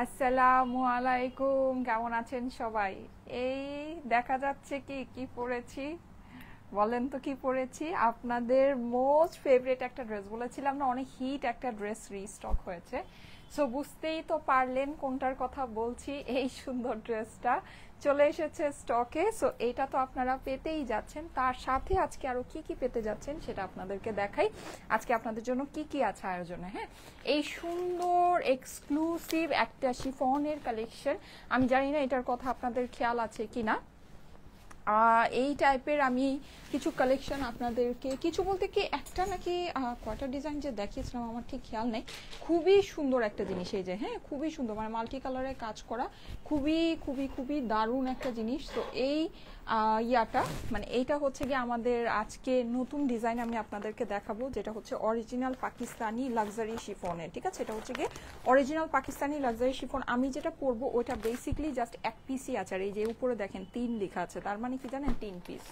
আসসালামু আলাইকুম, কেমন আছেন সবাই? এই দেখা যাচ্ছে কি কি পরেছি, বলেন তো কি পরেছি? আপনাদের মোস্ট ফেভারিট একটা ড্রেস বলেছিলাম না, অনেক হিট একটা ড্রেস রিস্টক হয়েছে। সো বুঝতেই তো পারলেন কোনটার কথা বলছি। এই সুন্দর ড্রেসটা চলে এসেছে স্টকে। সো এইটা তো আপনারা পেতেই যাচ্ছেন, তার সাথে আজকে আরো কি কি পেতে যাচ্ছেন সেটা আপনাদেরকে দেখাই। আজকে আপনাদের জন্য কি কি আছে আয়োজনে। হ্যাঁ, এই সুন্দর এক্সক্লুসিভ একটা শিফনের কালেকশন। আমি জানি না এটার কথা আপনাদের খেয়াল আছে কিনা। এই টাইপের আমি কিছু কালেকশন আপনাদেরকে, কিছু বলতে কি একটা নাকি কয়টা ডিজাইন যে দেখিয়েছিলাম আমার ঠিক খেয়াল নেই। খুবই সুন্দর একটা জিনিস, এই যে হ্যাঁ খুবই সুন্দর, মানে মাল্টি কালারে কাজ করা, খুবই খুবই খুবই দারুণ একটা জিনিস। তো এই ইয়াটা মানে এইটা হচ্ছে গিয়ে আমাদের আজকে নতুন ডিজাইন আমি আপনাদেরকে দেখাবো, যেটা হচ্ছে অরিজিনাল পাকিস্তানি লাক্সারি শিফনের। ঠিক আছে, এটা হচ্ছে গিয়ে অরিজিনাল পাকিস্তানি লাক্সারি শিফন। আমি যেটা পরবো ওইটা বেসিকলি জাস্ট এক পিসই আছে, আর এই যে উপরে দেখেন 3 লেখা আছে, তার মানে কি জানেন 3 পিস।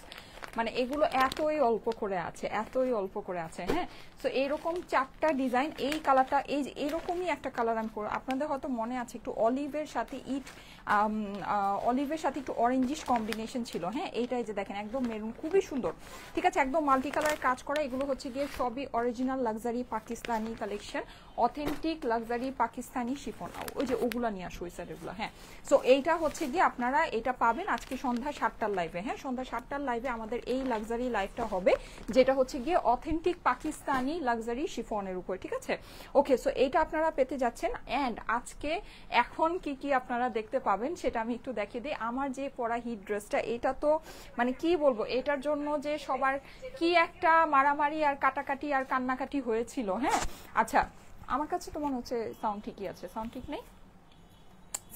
মানে এগুলো এতই অল্প করে আছে, এতই অল্প করে আছে। হ্যাঁ, সো এইরকম 4টা ডিজাইন, এই কালারটা এই যে এরকমই একটা কালার আমি পরবো। আপনাদের হয়তো মনে আছে একটু অলিভের সাথে অলিভের সাথে একটু অরেঞ্জিশ কম্বিনেশন ছিল। হ্যাঁ, এইটাই যে দেখেন একদম মেরুন, খুবই সুন্দর। ঠিক আছে, একদম মাল্টি কালারের কাজ করা। এগুলো হচ্ছে গিয়ে সবই original luxury Pakistani collection, authentic luxury Pakistani chiffon. ওই যে ওগুলা নিয়ে আসো ওই সাইডের। হ্যাঁ, সো এইটা হচ্ছে গিয়ে আপনারা এটা পাবেন আজকে সন্ধ্যা 7টার লাইভে। হ্যাঁ, সন্ধ্যা 7টার লাইভে আমাদের এই লাক্সারি লাইভটা হবে, যেটা হচ্ছে গিয়ে অথেন্টিক পাকিস্তানি লাক্সারি শিফনের উপর। ঠিক আছে, ওকে, সো এইটা আপনারা পেতে যাচ্ছেন। অ্যান্ড আজকে এখন কি কি আপনারা দেখতে পাবেন সেটা আমি একটু দেখিয়ে দিই। আমার যে পরা হিট ড্রেসটা, এটা তো মানে কি বলবো, এটার জন্য যে সবার কি একটা মারামারি আর কাটাকাটি আর কান্নাকাটি হয়েছিল। হ্যাঁ, আচ্ছা, আমার কাছে তো মনে হচ্ছে সাউন্ড ঠিকই আছে। সাউন্ড ঠিক নেই?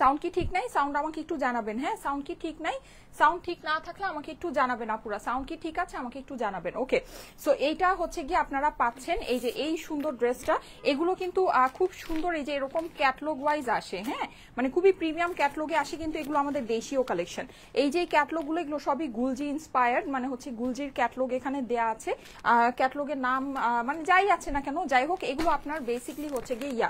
সাউন্ড কি ঠিক নাই? সাউন্ড আমাকে একটু জানাবেন। হ্যাঁ, সাউন্ড কি ঠিক নাই? সাউন্ড ঠিক না থাকলে আমাকে একটু জানাবেন আপুরা। সাউন্ড কি ঠিক আছে আমাকে একটু জানাবেন। ওকে, সো এইটা হচ্ছে গিয়ে আপনারা পাচ্ছেন এই যে এই সুন্দর ড্রেসটা। এগুলো কিন্তু খুব সুন্দর, এই যে এরকম ক্যাটলগ ওয়াইজ আসে। হ্যাঁ, মানে খুবই প্রিমিয়াম ক্যাটলগে আসে, কিন্তু এগুলো আমাদের দেশীয় কালেকশন। এই যে ক্যাটলগুলো এগুলো সবই গুলজি ইন্সপায়ার্ড, মানে হচ্ছে গুলজির ক্যাটলগ এখানে দেয়া আছে। ক্যাটলগের নাম মানে যাই আছে না কেন, যাই হোক এগুলো আপনার বেসিকলি হচ্ছে গিয়ে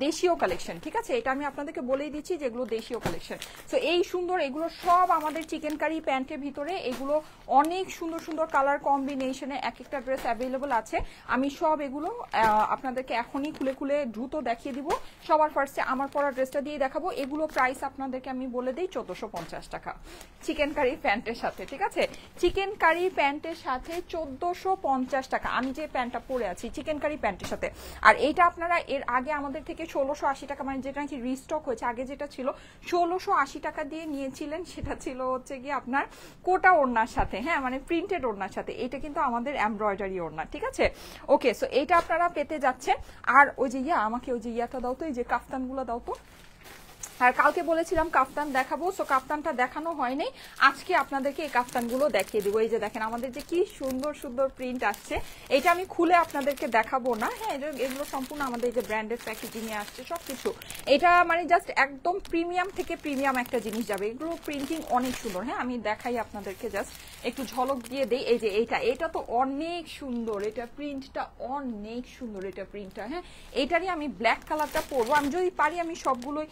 দেশীয় কালেকশন। ঠিক আছে, এটা আমি আপনাদেরকে বলেই দিচ্ছি যে এগুলো দেশীয় কালেকশন। সো এই সুন্দর, এগুলো সব আমাদের চিকেন কারি প্যান্টের ভিতরে। এগুলো অনেক সুন্দর সুন্দর কালার কম্বিনেশনে এক একটা ড্রেস অ্যাভেলেবল আছে। আমি সব এগুলো আপনাদেরকে এখনই খুলে খুলে দ্রুত দেখিয়ে দিব। সবার ফার্স্টে আমার পরা ড্রেসটা দিয়ে দেখাবো। এগুলো প্রাইস আপনাদেরকে আমি বলে দিই 1450 টাকা চিকেন কারি প্যান্টের সাথে। ঠিক আছে, চিকেন কারি প্যান্টের সাথে 1450 টাকা আমি যে প্যান্টটা পরে আছি চিকেন কারি প্যান্টের সাথে। আর এইটা আপনারা এর আগে আমাদের থেকে 1680 টাকা, মানে যেটা নাকি রিস্টক হয়েছে, আগে যেটা ছিল 1680 টাকা দিয়ে নিয়েছিলেন, সেটা ছিল হচ্ছে গিয়ে আপনার কোটা ওড়নার সাথে। হ্যাঁ, মানে প্রিন্টেড ওড়নার সাথে। এটা কিন্তু আমাদের এমব্রয়ডারি ওড়না। ঠিক আছে, ওকে, সো এইটা আপনারা পেতে যাচ্ছেন। আর ওই যে আমাকে ওই যে ইয়াটা দাও তো, এই যে কাফতানগুলো দাও তো। আর কালকে বলেছিলাম কাফতান দেখাবো, সো কাফতানটা দেখানো হয়নি, আজকে আপনাদেরকে এই কাফতানগুলো দেখিয়ে দিব। এই যে দেখেন আমাদের যে কি সুন্দর সুন্দর প্রিন্ট আসছে, এটা আমি খুলে আপনাদেরকে দেখাবো না। হ্যাঁ, এগুলো সম্পূর্ণ আমাদের যে ব্র্যান্ডেড প্যাকেজিং এ আসছে সবকিছু। এটা মানে জাস্ট একদম প্রিমিয়াম থেকে প্রিমিয়াম একটা জিনিস যাবে। এগুলো প্রিন্টিং অনেক সুন্দর। হ্যাঁ, আমি দেখাই আপনাদেরকে, জাস্ট একটু ঝলক দিয়ে দেই। এই যে এটা তো অনেক সুন্দর, এটা প্রিন্টটা অনেক সুন্দর, এটা প্রিন্টটা। হ্যাঁ, এটারই আমি ব্ল্যাক কালারটা পরবো। আমি যদি পারি আমি সবগুলোই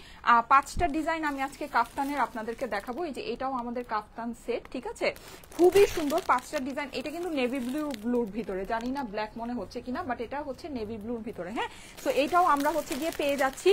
5টা ডিজাইন আমি আজকে কাফতানের আপনাদেরকে দেখাবো। এই যে এটাও আমাদের কাফতান সেট। ঠিক আছে, খুবই সুন্দর 5টা ডিজাইন। এটা কিন্তু নেভি ব্লুর ভিতরে, জানি না ব্ল্যাক মনে হচ্ছে কিনা, বাট এটা হচ্ছে নেভি ব্লুর ভিতরে। হ্যাঁ, সো এটাও আমরা হচ্ছে গিয়ে পেয়ে যাচ্ছি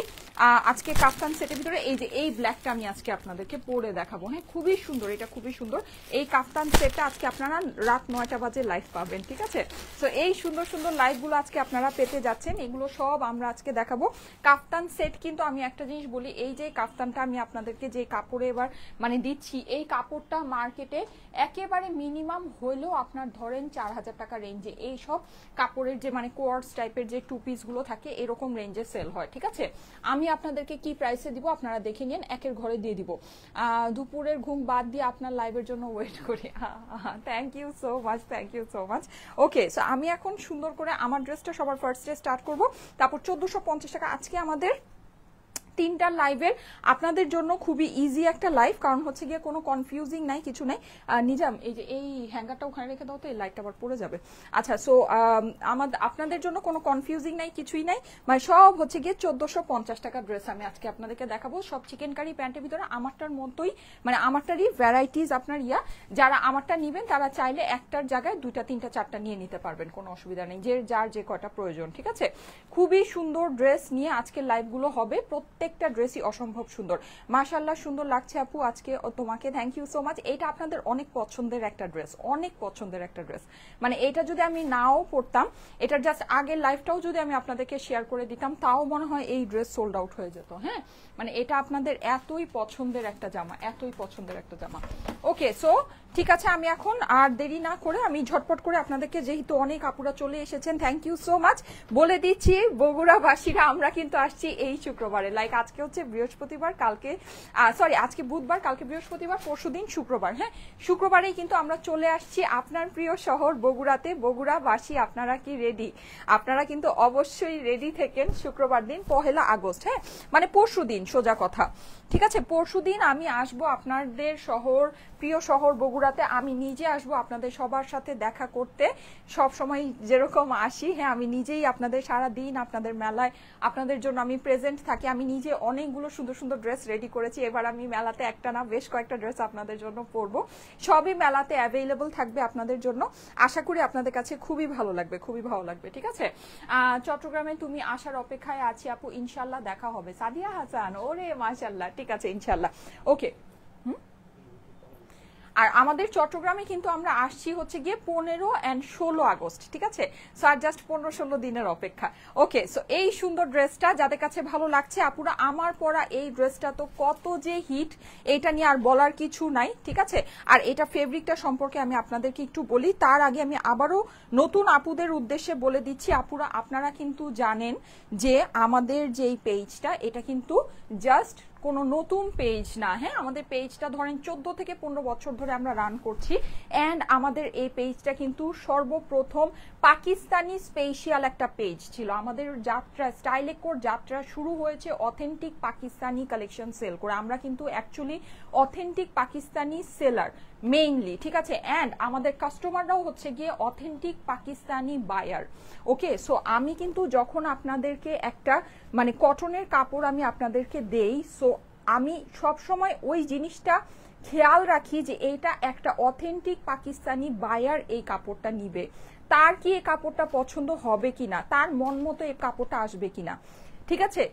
আজকে কাফতান সেটের ভিতরে। এই যে এই ব্ল্যাকটা আমি আজকে আপনাদেরকে পরে দেখাবো। হ্যাঁ, খুবই সুন্দর, এটা খুবই সুন্দর। এই কাফতান সেটটা আজকে আপনারা রাত 9টা বাজে লাইভ পাবেন। ঠিক আছে, সো এই সুন্দর সুন্দর লাইভগুলো আজকে আপনারা পেতে যাচ্ছেন। এগুলো সব আমরা আজকে দেখাবো। কাফতান সেট কিন্তু আমি একটা জিনিস বলি, এই যে কাফতানটা আমি আপনাদেরকে যে কাপড়ে এবার মানে দিচ্ছি, এই কাপড়টা মার্কেটে একেবারে মিনিমাম হইলেও আপনার ধরেন 4000 টাকা রেঞ্জে এই সব কাপড়ের যে মানে কোয়ার্টস টাইপের যে টু পিস গুলো থাকে এরকম রেঞ্জে সেল হয়। ঠিক আছে, আমি আপনাদেরকে কি প্রাইসে দিব আপনারা দেখে নিন, একের ঘরে দিয়ে দিব। দুপুরের ঘুম বাদ দিয়ে আপনার লাইভের জন্য ওয়েট করি। Thank you so much, thank you so much. Okay, so আমি এখন সুন্দর করে আমার ড্রেসটা সবার ফার্স্টে স্টার্ট করব, তারপর 1450 টাকা। আজকে আমাদের তিনটা লাইভের আপনাদের জন্য খুবই ইজি একটা লাইভ, কারণ হচ্ছে গিয়ে কোনো কনফিউজিং নাই, কিছু নাই। নিজাম এই যে এই হ্যাঙ্গারটা ওখানে রেখে দাও তো, এই লাইটটা আবার পড়ে যাবে। আচ্ছা, সো আপনাদের জন্য কোনো কনফিউজিং নাই, কিছুই নাই, মানে সব হচ্ছে গিয়ে 1450 টাকা ড্রেস আমি আজকে আপনাদেরকে দেখাবো। সব চিকেন কারি প্যান্টের ভিতরে আমারটার মতোই, মানে আমারটারই ভ্যারাইটিস আপনার যারা আমারটা নিবেন তারা চাইলে একটার জায়গায় 2টা 3টা 4টা নিয়ে নিতে পারবেন, কোনো অসুবিধা নেই, যার যে কয়টা প্রয়োজন। ঠিক আছে, খুবই সুন্দর ড্রেস নিয়ে আজকে লাইভগুলো হবে, প্রত্যেকটা ড্রেসই অসম্ভব সুন্দর। মাশাআল্লাহ সুন্দর লাগছে আপু আজকে তোমাকে, থ্যাংক ইউ সো মাচ। এটা আপনাদের অনেক পছন্দের একটা ড্রেস, অনেক পছন্দের একটা ড্রেস, মানে এটা যদি আমি নাও পড়তাম, এটার জাস্ট আগের লাইভটাও যদি আমি আপনাদেরকে শেয়ার করে দিতাম, তাও মনে হয় এই ড্রেস সোল্ড আউট হয়ে যেত। হ্যাঁ, মানে এটা আপনাদের এতই পছন্দের একটা জামা, এতই পছন্দের একটা জামা। ওকে, সো ঠিক আছে, আমি এখন আর দেরি না করে আমি ঝটপট করে আপনাদেরকে, যেহেতু অনেক আপুরা চলে এসেছেন, থ্যাংক ইউ সো মাচ, বলে দিচ্ছি বগুড়াবাসীরা আমরা কিন্তু আসছি এই শুক্রবারে। লাইক আজকে হচ্ছে বৃহস্পতিবার, কালকে সরি আজকে বুধবার, কালকে বৃহস্পতিবার, পরশুদিন শুক্রবার। হ্যাঁ, শুক্রবারেই কিন্তু আমরা চলে আসছি আপনার প্রিয় শহর বগুড়াতে। বগুড়াবাসী আপনারা কি রেডি? আপনারা কিন্তু অবশ্যই রেডি থেকেন শুক্রবার দিন 1 আগস্ট। হ্যাঁ, মানে পরশুদিন সোজা কথা। ঠিক আছে, পরশুদিন আমি আসবো আপনাদের শহর, প্রিয় শহর বগুড়াতে। আমি নিজে আসবো আপনাদের সবার সাথে দেখা করতে, সব সময় যেরকম আসি। হ্যাঁ, আমি নিজেই আপনাদের সারা দিন আপনাদের মেলায় আপনাদের জন্য আমি প্রেজেন্ট থাকি। আমি নিজে অনেকগুলো সুন্দর সুন্দর ড্রেস রেডি করেছি। এবার আমি মেলাতে একটা না বেশ কয়েকটা ড্রেস আপনাদের জন্য পরবো, সবই মেলাতে অ্যাভেলেবল থাকবে আপনাদের জন্য। আশা করি আপনাদের কাছে খুবই ভালো লাগবে, খুবই ভালো লাগবে। ঠিক আছে, চট্টগ্রামে তুমি আসার অপেক্ষায় আছি আপু, ইনশাল্লাহ দেখা হবে। সাদিয়া হাসান, ওরে মাশাল্লাহ, ঠিক আছে ইনশাল্লাহ। ওকে, আর আমাদের চট্টগ্রামে কিন্তু আমরা আসছি হচ্ছে গিয়ে 15 and 16 আগস্ট। ঠিক আছে, সো আর জাস্ট 15-16 দিনের অপেক্ষা। ওকে, সো এই সুন্দর ড্রেসটা যাদের কাছে ভালো লাগছে আপুরা, আমার পরা এই ড্রেসটা তো কত যে হিট, এটা নিয়ে আর বলার কিছু নাই। ঠিক আছে, আর এটা ফেব্রিকটা সম্পর্কে আমি আপনাদেরকে একটু বলি, তার আগে আমি আবারও নতুন আপুদের উদ্দেশ্যে বলে দিচ্ছি, আপুরা আপনারা কিন্তু জানেন যে আমাদের যেই পেজটা, এটা কিন্তু জাস্ট কোনো নতুন পেজ না। হ্যাঁ, আমাদের পেজটা ধরেন 14 থেকে 15 বছর ধরে আমরা রান করছি, অ্যান্ড আমাদের এই পেজটা কিন্তু সর্বপ্রথম পাকিস্তানি স্পেশাল একটা পেজ ছিল। আমাদের যাত্রা, স্টাইলে কোর যাত্রা শুরু হয়েছে অথেন্টিক পাকিস্তানি কালেকশন সেল করে। আমরা কিন্তু actually authentic Pakistani seller mainly. ঠিক আছে, অ্যান্ড আমাদের কাস্টমাররাও হচ্ছে গিয়ে অথেন্টিক পাকিস্তানি বায়ার। ওকে, সো আমি কিন্তু যখন আপনাদেরকে একটা মানে কটনের কাপড় আমি আপনাদেরকে দেই, সো আমি সব সময় ওই জিনিসটা খেয়াল রাখি যে এটা একটা অথেন্টিক পাকিস্তানি বায়ার এই কাপড়টা নিবে, তার কি এই কাপড়টা পছন্দ হবে কিনা, তার মন মতো এই কাপড়টা আসবে কিনা। ঠিক আছে,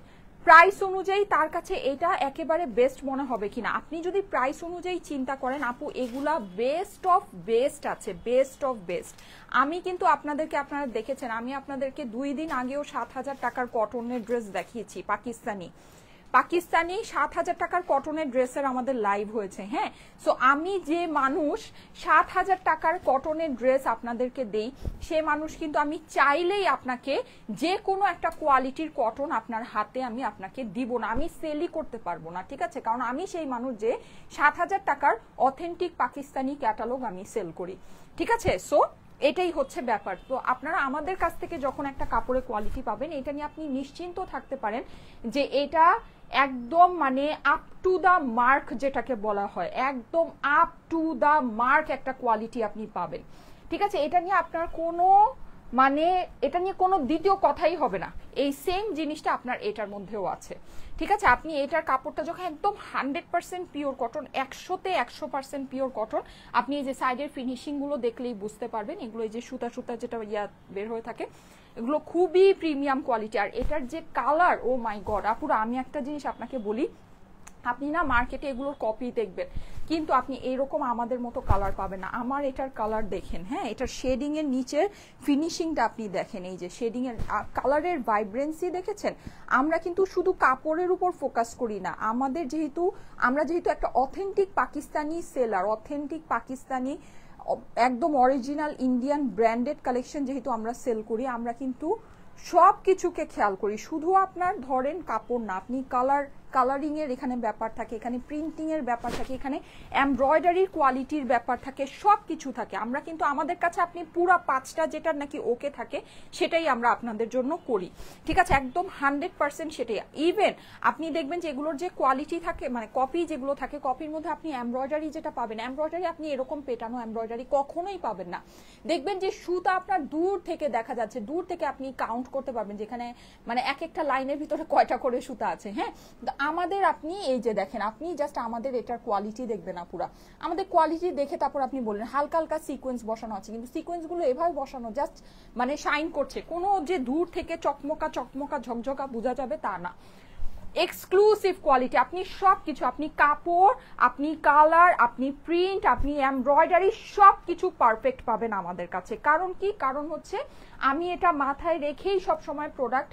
প্রাইস অনুযায়ী তার কাছে এটা একেবারে বেস্ট মনে হবে কিনা। আপনি যদি প্রাইস অনুযায়ী চিন্তা করেন আপু, এগুলা বেস্ট অফ বেস্ট আছে, বেস্ট অফ বেস্ট। আমি কিন্তু আপনাদেরকে, আপনারা দেখেছেন, আমি আপনাদেরকে 2 দিন আগেও 7,000 টাকার কটনের ড্রেস দেখিয়েছি, পাকিস্তানি 7,000 টাকার কটনের ড্রেসের আমাদের লাইভ হয়েছে। হ্যাঁ, সো আমি যে মানুষ 7,000 টাকার কটনের ড্রেস আপনাদেরকে দেই, সে মানুষ কিন্তু আমি চাইলেই আপনাকে যে কোনো একটা কোয়ালিটির কটন আপনার হাতে আমি আপনাকে দিব না, আমি সেলই করতে পারবো না। ঠিক আছে, কারণ আমি সেই মানুষ যে 7,000 টাকার অথেন্টিক পাকিস্তানি ক্যাটালগ আমি সেল করি। ঠিক আছে, সো এটাই হচ্ছে ব্যাপার। তো আপনারা আমাদের কাছ থেকে যখন একটা কাপড়ের কোয়ালিটি পাবেন, এটা নিয়ে আপনি নিশ্চিন্ত থাকতে পারেন যে এটা একদম মানে আপ টু দা মার্ক, যেটাকে বলা হয় একদম আপ টু দা মার্ক একটা কোয়ালিটি আপনি পাবেন। ঠিক আছে, এটা নিয়ে আপনার কোনো মানে এটা নিয়ে কোনো দ্বিতীয় কথাই হবে না, এই সেম জিনিসটা আপনার এটার মধ্যেও আছে। ঠিক আছে, আপনি এটার কাপড়টা যখন একদম 100% পিওর কটন, 100-তে 100% পিওর কটন, আপনি এই যে সাইডের ফিনিশিং গুলো দেখলেই বুঝতে পারবেন, এগুলো এই যে সুতা সুতা যেটা বের হয়ে থাকে, এগুলো খুবই প্রিমিয়াম কোয়ালিটি। আর এটার যে কালার, ও মাই গড আপুরা, আমি একটা জিনিস আপনাকে বলি, আপনি না মার্কেটে এগুলোর কপি দেখবেন, কিন্তু আপনি এরকম আমাদের মতো কালার পাবেন না। আমার এটার কালার দেখেন, হ্যাঁ, এটার শেডিং এর নিচের ফিনিশিংটা আপনি দেখেন, এই যে শেডিং এর কালারের ভাইব্রেন্সি দেখেছেন। আমরা কিন্তু শুধু কাপড়ের উপর ফোকাস করি না, আমরা যেহেতু একটা authentic Pakistani seller, authentic Pakistani একদম অরিজিনাল ইন্ডিয়ান ব্র্যান্ডেড কালেকশন যেহেতু আমরা সেল করি, আমরা কিন্তু সব কিছুকে খেয়াল করি। শুধু আপনার ধরেন কাপড় না, আপনি কালারিং এর এখানে ব্যাপার থাকে, এখানে প্রিন্টিং এর ব্যাপার থাকে, এখানে এমব্রয়ডারির কোয়ালিটির ব্যাপার থাকে, সব কিছু থাকে। আমরা কিন্তু আমাদের কাছে আপনি পুরা 5টা যেটার নাকি ওকে থাকে সেটাই আমরা আপনাদের জন্য করি, ঠিক আছে, একদম 100% সেটাই। ইভেন আপনি দেখবেন যে এগুলোর যে কোয়ালিটি থাকে, মানে কপি যেগুলো থাকে, কপির মধ্যে আপনি এমব্রয়ডারি যেটা পাবেন, এমব্রয়ডারি আপনি এরকম পেটানো এমব্রয়ডারি কখনোই পাবেন না। দেখবেন যে সুতা আপনার দূর থেকে দেখা যাচ্ছে, দূর থেকে আপনি কাউন্ট করতে পারবেন যেখানে মানে এক একটা লাইনের ভিতরে কয়টা করে সুতা আছে। হ্যাঁ, আমাদের আপনি এই যে দেখেন, আপনি জাস্ট আমাদের এটার কোয়ালিটি দেখবেন না, পুরা আমাদের কোয়ালিটি দেখে তারপর আপনি বললেন হালকা হালকা সিকোয়েন্স বসানো আছে, কিন্তু সিকোয়েন্স গুলো এভাবে বসানো জাস্ট মানে শাইন করছে, কোনো যে দূর থেকে চকমকা চকমকা ঝকঝকা বোঝা যাবে তা না। এক্সক্লুসিভ কোয়ালিটি, আপনি সবকিছু, আপনি কাপড়, আপনি কালার, আপনি প্রিন্ট, আপনি এমব্রয়ডারি সবকিছু পারফেক্ট পাবেন আমাদের কাছে। কারণ কি, কারণ হচ্ছে আমি এটা মাথায় রেখেই সব সময় প্রোডাক্ট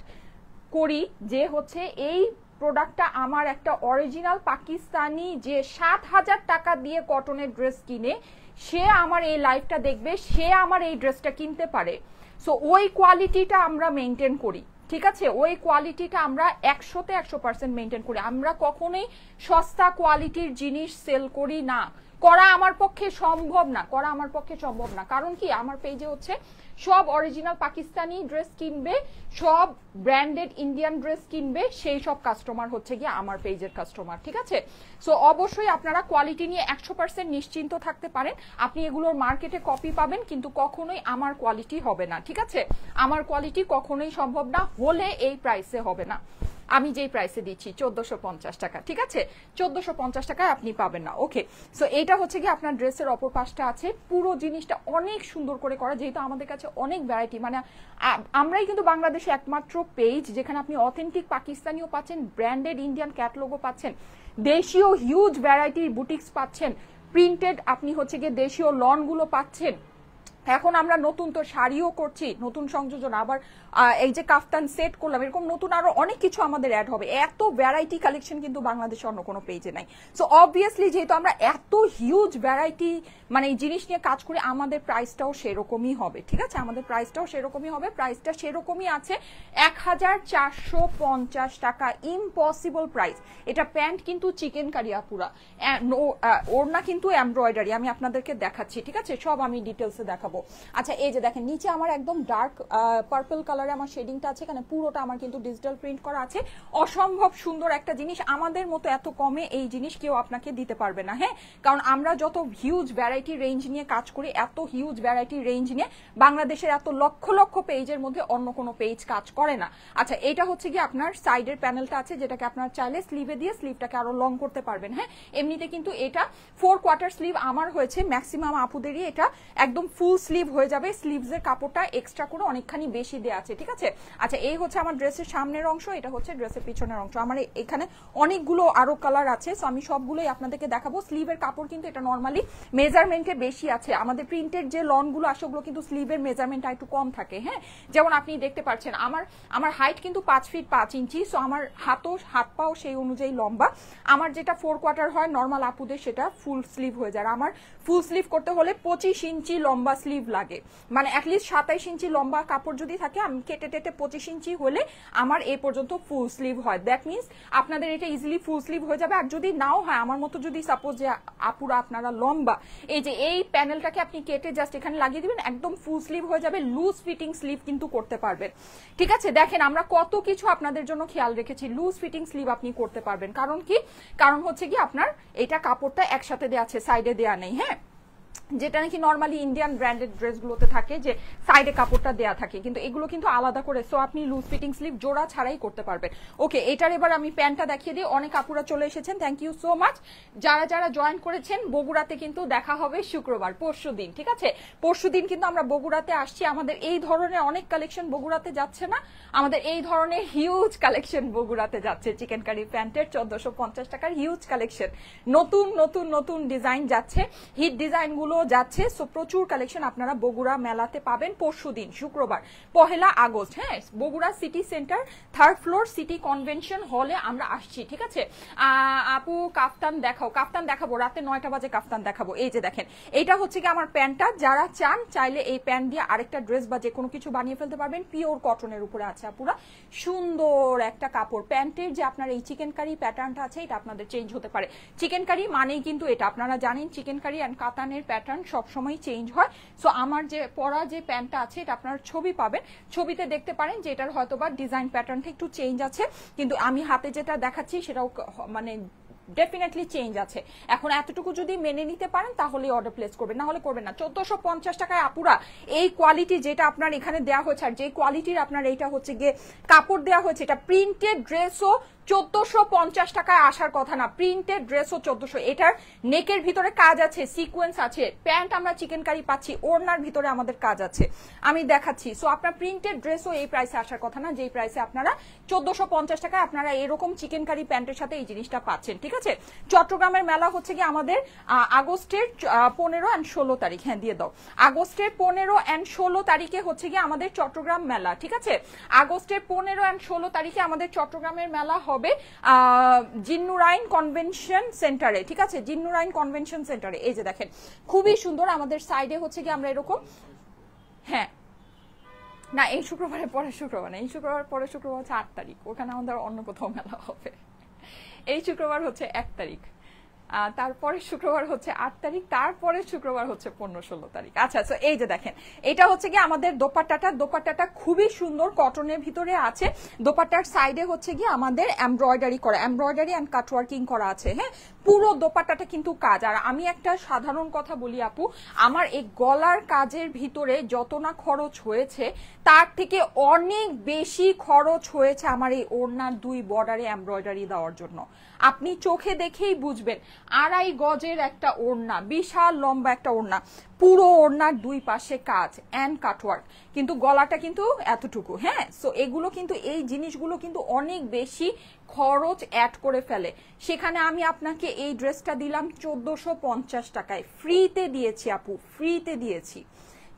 করি যে হচ্ছে এই প্রোডাক্টটা আমার একটা অরিজিনাল পাকিস্তানি যে 7,000 টাকা দিয়ে কটনের ড্রেস কিনে সে আমার এই লাইফটা দেখবে, সে আমার এই ড্রেসটা কিনতে পারে। সো ওই কোয়ালিটিটা আমরা মেনটেন করি, ঠিক আছে, ওই কোয়ালিটিটা আমরা 100তে 100% মেনটেন করি। আমরা কখনোই সস্তা কোয়ালিটির জিনিস সেল করি না, করা আমার পক্ষে সম্ভব না, করা আমার পক্ষে সম্ভব না। কারণ কি, আমার পেজে হচ্ছে সব অরিজিনাল পাকিস্তানি ড্রেস কিনবে, সব ব্র্যান্ডেড ইন্ডিয়ান ড্রেস কিনবে, সেই সব কাস্টমার হচ্ছে গিয়ে আমার পেজের কাস্টমার, ঠিক আছে। সো অবশ্যই আপনারা কোয়ালিটি নিয়ে 100% নিশ্চিন্ত থাকতে পারেন। আপনি এগুলোর মার্কেটে কপি পাবেন, কিন্তু কখনোই আমার কোয়ালিটি হবে না, ঠিক আছে, আমার কোয়ালিটি কখনোই সম্ভব না, হলে এই প্রাইসে হবে না। আমি যেই প্রাইসে দিচ্ছি 1450 টাকা, ঠিক আছে, 1450 টাকায় আপনি পাবেন না। ওকে, সো এইটা হচ্ছে কি আপনার ড্রেসের অপর পাশটা আছে, পুরো জিনিসটা অনেক সুন্দর করে করা, যেহেতু আমাদের কাছে অনেক ভ্যারাইটি, মানে আমরাই কিন্তু বাংলাদেশে একমাত্র পেজ যেখানে আপনি অথেন্টিক পাকিস্তানিও পাচ্ছেন, ব্র্যান্ডেড ইন্ডিয়ান ক্যাটালগও পাচ্ছেন, দেশীয় হিউজ ভ্যারাইটির বুটিক্স পাচ্ছেন, প্রিন্টেড আপনি হচ্ছে গিয়ে দেশীয় লনগুলো পাচ্ছেন। এখন আমরা নতুন তো শাড়িও করছি, নতুন সংযোজন, আবার এই যে কাফতান সেট করলাম, এরকম নতুন আরো অনেক কিছু আমাদের অ্যাড হবে। এত ভ্যারাইটি কালেকশন কিন্তু বাংলাদেশে অন্য কোনো পেজে নাই। সো অবভিয়াসলি যেহেতু আমরা এত হিউজ ভ্যারাইটি মানে এই জিনিস নিয়ে কাজ করি, আমাদের প্রাইসটাও সেরকমই হবে, ঠিক আছে, আমাদের প্রাইসটাও সেরকমই হবে। প্রাইসটা সেরকমই আছে 1450 টাকা, ইম্পসিবল প্রাইস। এটা প্যান্ট কিন্তু চিকেন কারিয়া পুরা, ওড়না কিন্তু এমব্রয়ডারি, আমি আপনাদেরকে দেখাচ্ছি, ঠিক আছে, সব আমি ডিটেলসে দেখাবো। আচ্ছা এই যে দেখেন নিচে আমার একদম ডার্ক পার্পল কালারে আমার শেডিংটা আছে, এখানে পুরোটা আমার কিন্তু ডিজিটাল প্রিন্ট করা আছে। অসম্ভব সুন্দর একটা জিনিস, আমাদের মতো এত কমে এই জিনিস কেউ আপনাকে দিতে পারবে না। হ্যাঁ, কারণ আমরা যত হিউজ ভ্যারাইটি রেঞ্জ নিয়ে কাজ করি, এত হিউজ ভ্যারাইটি রেঞ্জ নিয়ে বাংলাদেশের এত লক্ষ লক্ষ পেজের মধ্যে অন্য কোনো পেজ কাজ করে না। আচ্ছা এটা হচ্ছে কি আপনার সাইডের প্যানেলটা আছে, যেটাকে আপনার চাইলে স্লিভে দিয়ে স্লিভটাকে আরো লং করতে পারবেন। হ্যাঁ, এমনিতে কিন্তু এটা 4 কোয়ার্টার স্লিভ আমার হয়েছে, ম্যাক্সিমাম আপুদেরই এটা একদম ফুল স্লিভ হয়ে যাবে। স্লিভসের কাপড়টা এক্সট্রা করে অনেকখানি বেশি দেয়া আছে, ঠিক আছে। আচ্ছা এই হচ্ছে আমার ড্রেসের সামনের অংশ, এটা হচ্ছে ড্রেসের পিছনের অংশ। আমার এখানে অনেকগুলো আরো কালার আছে, সো আমি সবগুলোই আপনাদেরকে দেখাবো। স্লিভের কাপড় কিন্তু এটা নরমালি মেজারমেন্টে বেশি আছে, আমাদের প্রিন্টের যে লনগুলো আসে ওগুলো কিন্তু স্লিভের মেজারমেন্টটা একটু কম থাকে। হ্যাঁ, যেমন আপনি দেখতে পাচ্ছেন আমার হাইট কিন্তু 5 ফিট 5 ইঞ্চি, সো আমার হাত পাও সেই অনুযায়ী লম্বা। আমার যেটা 4 কোয়ার্টার হয় নরমাল আপুদের সেটা ফুল স্লিভ হয়ে যায়। আমার ফুল স্লিভ করতে হলে 25 ইঞ্চি লম্বা স্লিভ লাগে, মানে অ্যাটলিস্ট 27 ইঞ্চি লম্বা কাপড় যদি থাকে, আমি কেটে টেটে 25 ইঞ্চি হলে আমার এই পর্যন্ত ফুল স্লিভ হয়। দ্যাট মিনস আপনাদের এটা ইজিলি ফুল স্লিভ হয়ে যাবে। আর যদি নাও হয়, আমার মতো যদি সাপোজ যে আপুরা আপনারা লম্বা, এই যে এই প্যানেলটাকে আপনি কেটে জাস্ট এখানে লাগিয়ে দিবেন, একদম ফুল স্লিভ হয়ে যাবে। লুজ ফিটিং স্লিভ কিন্তু করতে পারবেন, ঠিক আছে। দেখেন আমরা কত কিছু আপনাদের জন্য খেয়াল রেখেছি, লুজ ফিটিং স্লিভ আপনি করতে পারবেন। কারণ কি, কারণ হচ্ছে কি আপনার এটা কাপড়টা একসাথে দেওয়া আছে, সাইডে দেওয়া নেই। হ্যাঁ, যেটা নাকি নরমালি ইন্ডিয়ান ব্র্যান্ডেড ড্রেসগুলোতে থাকে যে সাইডে কাপড়টা দেয়া থাকে, কিন্তু এগুলো কিন্তু আলাদা করে, সো আপনি লুজ ফিটিং স্লিভ জোড়া ছাড়াই করতে পারবেন। ওকে, এটার এবার আমি প্যান্টটা দেখিয়ে দিই। অনেক আপুরা চলে এসেছেন, থ্যাংক ইউ সো মাচ। যারা যারা জয়েন করেছেন, বগুড়াতে কিন্তু দেখা হবে শুক্রবার, পরশুদিন, ঠিক আছে। পরশুদিন কিন্তু আমরা বগুড়াতে আসছি। আমাদের এই ধরনের অনেক কালেকশন বগুড়াতে যাচ্ছে না, আমাদের এই ধরনের হিউজ কালেকশন বগুড়াতে যাচ্ছে। চিকেন কারি প্যান্টের 1450 টাকার হিউজ কালেকশন, নতুন নতুন নতুন ডিজাইন যাচ্ছে। হিট ডিজাইনগুলো ড্রেসগুলো যাচ্ছে। সো প্রচুর কালেকশন আপনারা বগুড়া মেলাতে পাবেন পরশুদিন শুক্রবার 1 আগস্ট। হ্যাঁ, Bogura city centre 3rd floor city convention হলে আমরা আসছি, ঠিক আছে। আপু কাফতান দেখাও, কাফতান দেখাবো রাতে 9টা বাজে, কাফতান দেখাবো। এই যে দেখেন, এইটা হচ্ছে কি আমার প্যান্টটা, যারা চান চাইলে এই প্যান্ট দিয়ে আরেকটা ড্রেস বা যে কোনো কিছু বানিয়ে ফেলতে পারবেন। পিওর কটনের উপরে আছে আপুরা, সুন্দর একটা কাপড়। প্যান্টের যে আপনার এই চিকেন কারি প্যাটার্নটা আছে এটা আপনাদের চেঞ্জ হতে পারে। চিকেন কারি মানেই কিন্তু এটা, আপনারা জানেন চিকেন কারি অ্যান্ড কাতানের প্যাটার্ন সবসময় চেঞ্জ হয়। সো আমার যে পরা যে প্যান্টটা আছে এটা আপনার ছবি পাবেন, ছবিতে দেখতে পারেন যে এটার হয়তো বা ডিজাইন প্যাটার্নটা একটু চেঞ্জ আছে, কিন্তু আমি হাতে যেটা দেখাচ্ছি সেটাও মানে ডেফিনেটলি চেঞ্জ আছে। এখন এতটুকু যদি মেনে নিতে পারেন তাহলে অর্ডার প্লেস করবেন, না হলে করবেন না। 1450 টাকায় আপুরা এই কোয়ালিটি যেটা আপনার এখানে দেওয়া হয়েছে, আর যে কোয়ালিটির আপনার এইটা হচ্ছে গিয়ে কাপড় দেওয়া হয়েছে, এটা প্রিন্টেড ড্রেসও 1450 টাকায় আসার কথা না। প্রিন্টেড ড্রেসও 1400। এটার নেকের ভিতরে কাজ আছে, সিকোয়েন্স আছে। প্যান্ট আমরা চিকেন কারি পাচ্ছি, ওড়নার ভিতরে আমাদের কাজ আছে, আমি দেখাচ্ছি। সো আপনার প্রিন্টেড ড্রেসও এই প্রাইসে আসার কথা না, যেই প্রাইসে আপনারা 1450 টাকায় আপনারা এরকম চিকেন কারি প্যান্টের সাথে এই জিনিসটা পাচ্ছেন, ঠিক আছে। চট্টগ্রামের মেলা হচ্ছে কি আমাদের আগস্টের 15 and 16 তারিখ। হ্যাঁ দিয়ে দাও, আগস্টের 15 and 16 তারিখে হচ্ছে কি আমাদের চট্টগ্রাম মেলা, ঠিক আছে। আগস্টের 15 and 16 তারিখে আমাদের চট্টগ্রামের মেলা হবে জিন্নুরাইন কনভেনশন সেন্টারে, ঠিক আছে। জিন্নুরাইন কনভেনশন সেন্টারে এই যে দেখেন খুবই সুন্দর। আমাদের সাইডে হচ্ছে কি আমরা এরকম, হ্যাঁ না এই শুক্রবারে পরে শুক্রবার না, এই শুক্রবার পরে শুক্রবার হচ্ছে 8 তারিখ, ওখানে আমাদের অন্য কোথাও মেলা হবে। এই শুক্রবার হচ্ছে 1 তারিখ, তারপরে শুক্রবার হচ্ছে 8 তারিখ, তারপরে শুক্রবার হচ্ছে 15-16 তারিখ। আচ্ছা আচ্ছা, এই যে দেখেন এটা হচ্ছে কি আমাদের দোপাট্টাটা খুবই সুন্দর কটনের ভিতরে আছে। দোপাট্টার সাইডে হচ্ছে কি আমাদের এমব্রয়ডারি করা, এমব্রয়ডারি অ্যান্ড কাটওয়ার্কিং করা আছে। হ্যাঁ, পুরো দোপাট্টাটা কিন্তু কাজ। আর আমি একটা সাধারণ কথা বলি আপু, আমার এই গলার কাজের ভিতরে যত না খরচ হয়েছে তার থেকে অনেক বেশি খরচ হয়েছে আমার এই ওড়নার 2 বর্ডারে এমব্রয়ডারি দেওয়ার জন্য। আপনি চোখে দেখেই বুঝবেন, 2.5 গজের একটা ওড়না, বিশাল লম্বা একটা ওড়না, পুরো ওড়নার 2 পাশে কাজ অ্যান্ড কাটওয়ার্ক, কিন্তু গলাটা কিন্তু এতটুকু। হ্যাঁ, সো এগুলো কিন্তু এই জিনিসগুলো কিন্তু অনেক বেশি খরচ অ্যাড করে ফেলে। সেখানে আমি আপনাকে এই ড্রেসটা দিলাম 1450 টাকায়, ফ্রিতে দিয়েছি আপু, ফ্রিতে দিয়েছি,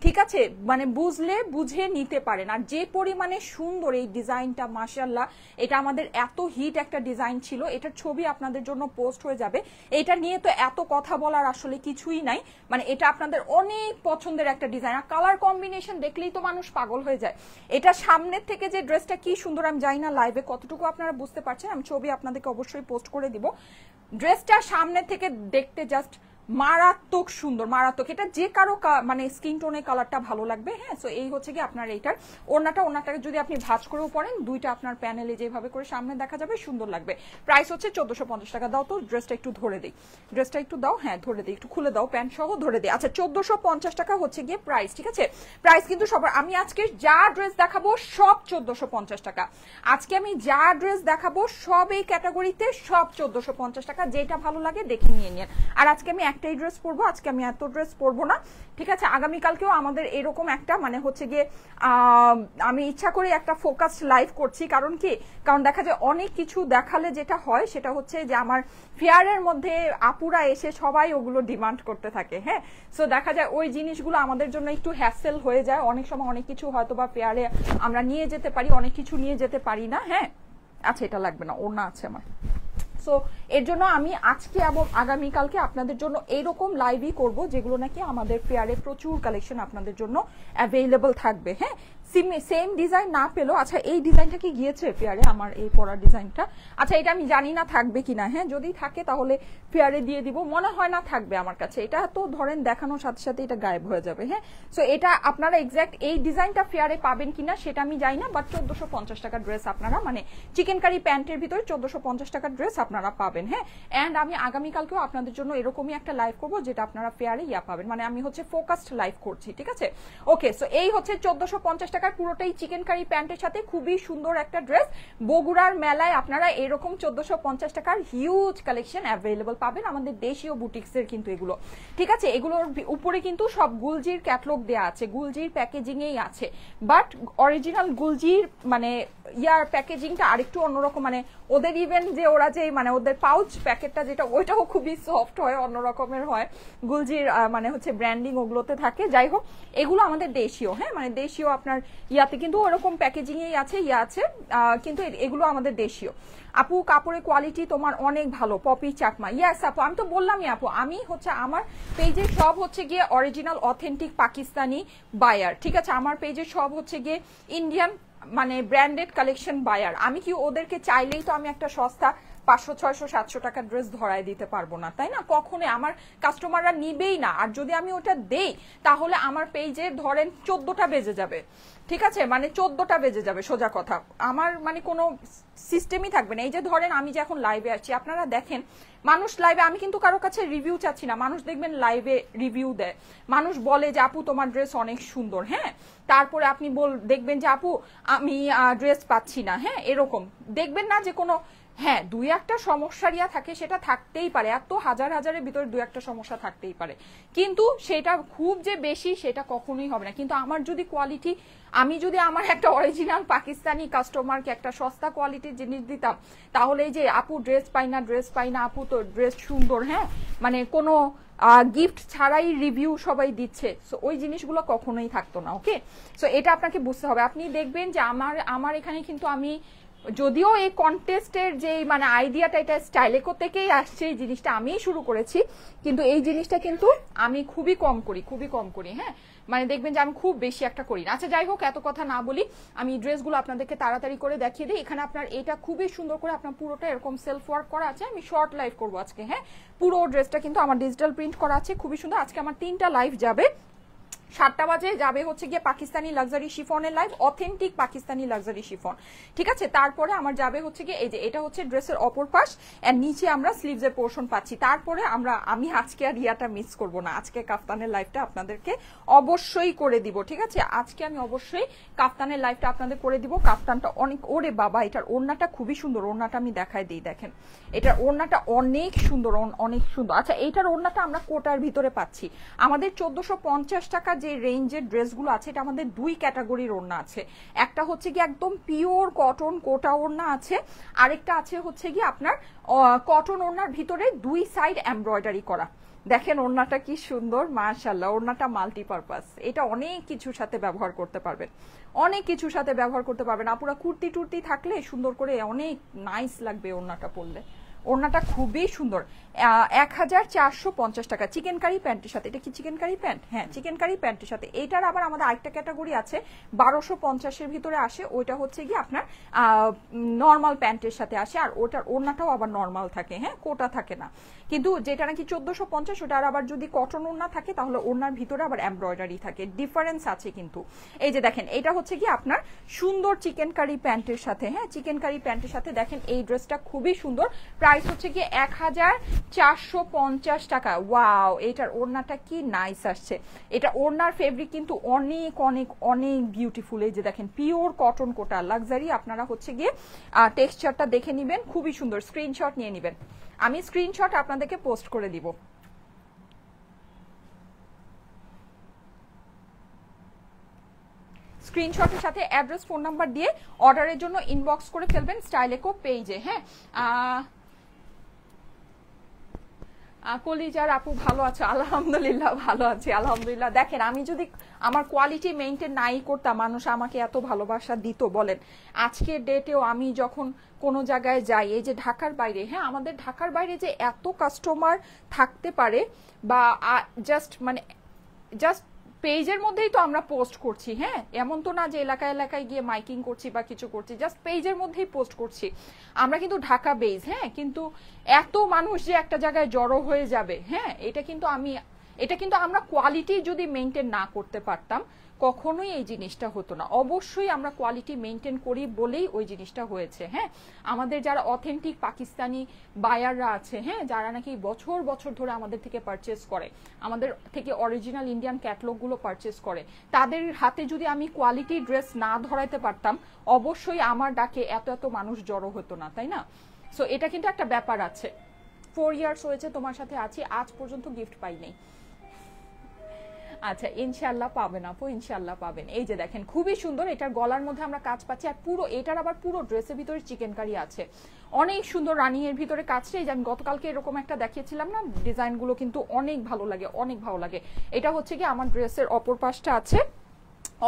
ঠিক আছে। মানে বুঝলে বুঝে নিতে পারেন। আর যে পরিমাণে সুন্দর এই ডিজাইনটা, মাশাআল্লাহ, এটা আমাদের এত হিট একটা ডিজাইন ছিল। এটার ছবি আপনাদের জন্য পোস্ট হয়ে যাবে। এটা নিয়ে তো এত কথা বলার আসলে কিছুই নাই, মানে এটা আপনাদের অনেক পছন্দের একটা ডিজাইন। আর কালার কম্বিনেশন দেখলেই তো মানুষ পাগল হয়ে যায়। এটা সামনের থেকে যে ড্রেসটা কি সুন্দর, আমি জানি না লাইভে কতটুকু আপনারা বুঝতে পারছেন, আমি ছবি আপনাদেরকে অবশ্যই পোস্ট করে দিব। ড্রেসটা সামনে থেকে দেখতে জাস্ট মারাত্মক সুন্দর, মারাত্মক। এটা যে কারো মানে স্কিন টোনের কালারটা ভালো লাগবে। হ্যাঁ, সো এই হচ্ছে কি আপনার এইটার ওড়নাটাকে যদি আপনি ভাঁজ করেও পরেন, 2টা আপনার প্যানেলে যেভাবে করে সামনে দেখা যাবে, সুন্দর লাগবে। প্রাইস হচ্ছে 1450 টাকা। দাও তো ড্রেসটা একটু ধরে দিই, ড্রেসটা একটু দাও, হ্যাঁ ধরে দিই, একটু খুলে দাও, প্যান্ট সহ ধরে দিই। আচ্ছা 1450 টাকা হচ্ছে গিয়ে প্রাইস, ঠিক আছে। প্রাইস কিন্তু সবার, আমি আজকে যা ড্রেস দেখাবো সব 1450 টাকা। আজকে আমি যা ড্রেস দেখাবো সব এই ক্যাটাগরিতে, সব 1450 টাকা। যেটা ভালো লাগে দেখে নিয়ে নিন। আর আজকে আমি একটাই ড্রেস পরবো, আজকে আমি এত ড্রেস পরবো না, ঠিক আছে। আগামীকালকেও আমাদের এরকম একটা মানে হচ্ছে গিয়ে আমি ইচ্ছা করে একটা ফোকাসড লাইভ করছি। কারণ কি, কারণ দেখা যায় অনেক কিছু দেখালে যেটা হয় সেটা হচ্ছে যে আমার ফেয়ারের মধ্যে আপুরা এসে সবাই ওগুলো ডিমান্ড করতে থাকে। হ্যাঁ, সো দেখা যায় ওই জিনিসগুলো আমাদের জন্য একটু হ্যাসেল হয়ে যায়। অনেক সময় অনেক কিছু হয়তো বা ফেয়ারে আমরা নিয়ে যেতে পারি, অনেক কিছু নিয়ে যেতে পারি না। হ্যাঁ, আচ্ছা এটা লাগবে না, ওড়না আছে আমার। সো এর জন্য আমি আজকে এবং আগামীকালকে আপনাদের জন্য এইরকম লাইভই করব, যেগুলো নাকি আমাদের ফেয়ারে প্রচুর কালেকশন আপনাদের জন্য অ্যাভেলেবল থাকবে। হ্যাঁ, সেম ডিজাইন না পেলো, আচ্ছা এই ডিজাইনটা কি গিয়েছে ফেয়ারে, আমার এই পরা ডিজাইনটা? আচ্ছা এটা আমি জানি না থাকবে কিনা। হ্যাঁ, যদি থাকে তাহলে ফেয়ারে দিয়ে দিব, মনে হয় না থাকবে আমার কাছে। এটা তো ধরেন দেখানোর সাথে সাথে এটা গায়েব হয়ে যাবে। হ্যাঁ, সো এটা আপনারা এক্স্যাক্ট এই ডিজাইনটা ফেয়ারে পাবেন কিনা সেটা আমি জানি না, বাট 1450 টাকার ড্রেস আপনারা, মানে চিকেন কারি প্যান্টের ভিতরে 1450 টাকার ড্রেস আপনারা পাবেন। হ্যাঁ, এন্ড আমি আগামীকালকেও আপনাদের জন্য এরকমই একটা লাইভ করবো যেটা আপনারা ফেয়ারে পাবেন, মানে আমি হচ্ছে ফোকাসড লাইভ করছি, ঠিক আছে। ওকে, সো এই হচ্ছে 1450 টাকার পুরোটাই চিকেন কারি প্যান্টের সাথে খুবই সুন্দর একটা ড্রেস। বগুড়ার মেলায় আপনারা এরকম 1450 টাকার হিউজ কালেকশন অ্যাভেলেবল পাবেন আমাদের দেশীয় বুটিক্সের কিন্তু এগুলো, ঠিক আছে। এগুলোর উপরে কিন্তু সব গুলজির ক্যাটালগ দেওয়া আছে, গুলজির প্যাকেজিংয়েই আছে, বাট অরিজিনাল গুলজির মানে ইয়ার প্যাকেজিংটা আরেকটু অন্যরকম, মানে ওদের ইভেন যে ওরা যে মানে ওদের পাউচ প্যাকেটটা যেটা ওইটাও খুবই সফট হয়, অন্যরকমের হয়, গুলজির মানে হচ্ছে ব্র্যান্ডিং ওগুলোতে থাকে। যাই হোক এগুলো আমাদের দেশীয়, হ্যাঁ মানে দেশীয় আপনার ইয়াতে কিন্তু ওরকম প্যাকেজিংয়েই আছে, ইয়ে আছে, কিন্তু এগুলো আমাদের দেশীয়। আপু কাপড়ের কোয়ালিটি তোমার অনেক ভালো, পপি চাকমা। ইয়াস আপু, আমি তো বললামই আপু, আমি হচ্ছে আমার পেজে সব হচ্ছে গিয়ে অরিজিনাল অথেন্টিক পাকিস্তানি বায়ার, ঠিক আছে। আমার পেজে সব হচ্ছে গিয়ে ইন্ডিয়ান মানে ব্র্যান্ডেড কালেকশন বায়ার। আমি কি ওদেরকে চাইলেই তো আমি একটা সস্তা 500 600 700 টাকার ড্রেস ধরায় দিতে পারবো না, তাই না? কখনোই আমার কাস্টমাররা নিবেই না। আর যদি আমি ওটা দেই তাহলে আমার পেজে ধরেন 14টা বেজে যাবে, ঠিক আছে, মানে 14টা বেজে যাবে, সোজা কথা। আমার মানে কোনো সিস্টেমই থাকবে না। এই যে ধরেন আমি যে এখন লাইভে আসছি, আপনারা দেখেন মানুষ লাইভে, আমি কিন্তু কারো কাছে রিভিউ চাচ্ছি না, মানুষ দেখবেন লাইভে রিভিউ দেয়, মানুষ বলে যে আপু তোমার ড্রেস অনেক সুন্দর, হ্যাঁ, তারপরে আপনি দেখবেন যে আপু আমি ড্রেস পাচ্ছি না, হ্যাঁ, এরকম দেখবেন না যে কোনো, হ্যাঁ দুই একটা সমস্যা রিয়া থাকে, সেটা থাকতেই পারে, এত হাজার হাজারের ভিতরে দুই একটা সমস্যা থাকতেই পারে, কিন্তু সেটা খুব যে বেশি সেটা কখনোই হবে না। কিন্তু আমার যদি কোয়ালিটি, আমি যদি আমার একটা অরিজিনাল পাকিস্তানি কাস্টমারকে একটা সস্তা কোয়ালিটির জিনিস দিতাম, তাহলে এই যে আপু ড্রেস পাই না, ড্রেস পাই না, আপু তো ড্রেস সুন্দর, হ্যাঁ মানে কোনো গিফট ছাড়াই রিভিউ সবাই দিচ্ছে, সো ওই জিনিসগুলো কখনোই থাকতো না। ওকে, সো এটা আপনাকে বুঝতে হবে। আপনি দেখবেন যে আমার এখানে কিন্তু আমি, যদিও এই কন্টেস্টের যে মানে আইডিয়াটা এটা স্টাইলেকো থেকেই আসছে, এই জিনিসটা আমিই শুরু করেছি, কিন্তু এই জিনিসটা কিন্তু আমি খুবই কম করি, হ্যাঁ মানে দেখবেন যে আমি খুব বেশি একটা করি না। আচ্ছা যাই হোক, এত কথা না বলি, আমি ড্রেসগুলো আপনাদেরকে তাড়াতাড়ি করে দেখিয়ে দিই। এখানে আপনার এটা খুবই সুন্দর করে আপনার পুরোটা এরকম সেলফ ওয়ার্ক করা আছে। আমি শর্ট লাইভ করবো আজকে, হ্যাঁ পুরো ড্রেসটা কিন্তু আমার ডিজিটাল প্রিন্ট করা আছে, খুবই সুন্দর। আজকে আমার 3টা লাইভ যাবে, 7টা বাজে যাবে হচ্ছে গিয়ে পাকিস্তানি লাক্সারি শিফনের live, authentic Pakistani luxury chiffon, ঠিক আছে। তারপরে আমার যাবে হচ্ছে গিয়ে এই যে এটা হচ্ছে ড্রেসের অপর পাশ, এন্ড নিচে আমরা স্লিভসের পোর্শন পাচ্ছি। তারপরে আমি আজকে আর রিয়াটা মিস করব না, আজকে কাফতানের লাইভটা আপনাদেরকে অবশ্যই করে দিব, ঠিক আছে। আজকে আমি অবশ্যই কাফতানের লাইভটা আপনাদের করে দিব। কাফতানটা অনেক, ওরে বাবা এটার ওড়নাটা খুবই সুন্দর, ওড়নাটা আমি দেখায় দিই, দেখেন এটার ওড়নাটা অনেক সুন্দর, অনেক সুন্দর। আচ্ছা এইটার ওড়নাটা আমরা কোটার ভিতরে পাচ্ছি। আমাদের 1450 টাকা যে রেঞ্জের ড্রেসগুলো আছে, এটা আমাদের দুই ক্যাটাগরির ওড়না আছে। একটা হচ্ছে কি একদম পিওর কটন কোটা ওড়না আছে, আরেকটা আছে হচ্ছে কি আপনার কটন ওড়নার ভিতরে 2 সাইড এমব্রয়ডারি করা। দেখেন ওড়নাটা কি সুন্দর, মাশাআল্লাহ, ওড়নাটা মাল্টিপারপাস, এটা অনেক কিছুর সাথে ব্যবহার করতে পারবেন, অনেক কিছুর সাথে ব্যবহার করতে পারবেন। আপুরা কুর্তি টুর্তি থাকলে সুন্দর করে অনেক নাইস লাগবে ওড়নাটা পরলে। ওড়নাটা খুবই সুন্দর, 1450 টাকা চিকেন কারি প্যান্টের সাথে। এটা কি চিকেন কারি প্যান্ট? হ্যাঁ চিকেন কারি প্যান্টের সাথে। এইটার আবার আমাদের আরেকটা ক্যাটাগরি আছে 1250-এর ভিতরে আসে, ওইটা হচ্ছে কি আপনার নর্মাল প্যান্টের সাথে আসে, আর ওটার ওড়নাটাও আবার নর্মাল থাকে, হ্যাঁ কোটা থাকে না। কিন্তু যেটা নাকি 1450 ওটার আবার যদি কটন ওড়না থাকে তাহলে ওড়নার ভিতরে আবার এমব্রয়ডারি থাকে, ডিফারেন্স আছে কিন্তু। এই যে দেখেন এটা হচ্ছে কি আপনার সুন্দর চিকেন কারি প্যান্টের সাথে, হ্যাঁ চিকেন কারি প্যান্টের সাথে। দেখেন এই ড্রেসটা খুবই সুন্দর, প্রাইস হচ্ছে কি 1450 টাকা। ওয়াও, এটার ওড়নাটা কি নাইস আসছে। এটা ওড়নার ফেব্রিক কিন্তু অনেক অনেক অনেক বিউটিফুল। এই যে দেখেন পিওর কটন কোটা লাক্সারি, আপনারা হচ্ছে গিয়ে টেক্সচারটা দেখে নিবেন, খুবই সুন্দর, স্ক্রিনশট নিয়ে নিবেন, আমি স্ক্রিনশট আপনাদেরকে পোস্ট করে দিব। স্ক্রিনশটের সাথে অ্যাড্রেস ফোন নাম্বার দিয়ে অর্ডারের জন্য ইনবক্স করে ফেলবেন স্টাইলেকো পেজে, হ্যাঁ। কলিজার আপু ভালো আছে? আলহামদুলিল্লাহ ভালো আছি, আলহামদুলিল্লাহ। দেখেন আমি যদি আমার কোয়ালিটি মেইনটেইন নাই করতাম, মানুষ আমাকে এত ভালোবাসা দিত বলেন? আজকের ডেটেও আমি যখন কোনো জায়গায় যাই, এই যে ঢাকার বাইরে, হ্যাঁ আমাদের ঢাকার বাইরে যে এত কাস্টমার থাকতে পারে, বা জাস্ট পেজের মধ্যেই তো আমরা পোস্ট করছি, হ্যাঁ এমন তো না যে এলাকায় এলাকায় গিয়ে মাইকিং করছি বা কিছু করছি, জাস্ট পেজের মধ্যেই পোস্ট করছি। আমরা কিন্তু ঢাকা বেজ, হ্যাঁ কিন্তু এত মানুষ যে একটা জায়গায় জড়ো হয়ে যাবে, হ্যাঁ এটা কিন্তু আমরা কোয়ালিটি যদি মেনটেন না করতে পারতাম, কখনোই এই জিনিসটা হতো না। অবশ্যই আমরা কোয়ালিটি মেনটেন করি বলেই ওই জিনিসটা হয়েছে। হ্যাঁ, আমাদের যারা অথেন্টিক পাকিস্তানি বায়াররা আছে, হ্যাঁ, যারা নাকি বছর বছর ধরে আমাদের থেকে পারচেস করে, আমাদের থেকে অরিজিনাল ইন্ডিয়ান ক্যাটলগুলো পারচেস করে, তাদের হাতে যদি আমি কোয়ালিটি ড্রেস না ধরাইতে পারতাম, অবশ্যই আমার ডাকে এত এত মানুষ জড়ো হতো না, তাই না? সো এটা কিন্তু একটা ব্যাপার আছে। 4 ইয়ার্স হয়েছে তোমার সাথে আছি, আজ পর্যন্ত গিফট পাই নাই। আচ্ছা, ইনশাল্লাহ পাবেন আপু, ইনশাল্লাহ পাবেন। এই যে দেখেন খুবই সুন্দর, এটার গলার মধ্যে আমরা কাজ পাচ্ছি, আর পুরো এটার আবার পুরো ড্রেসের ভিতরে চিকেন কারি আছে, অনেক সুন্দর রানিং এর ভিতরে কাজটা। এই যে আমি গতকালকে এরকম একটা দেখিয়েছিলাম না, ডিজাইনগুলো কিন্তু অনেক ভালো লাগে, অনেক ভালো লাগে। এটা হচ্ছে কি আমার ড্রেসের অপর পাশটা আছে,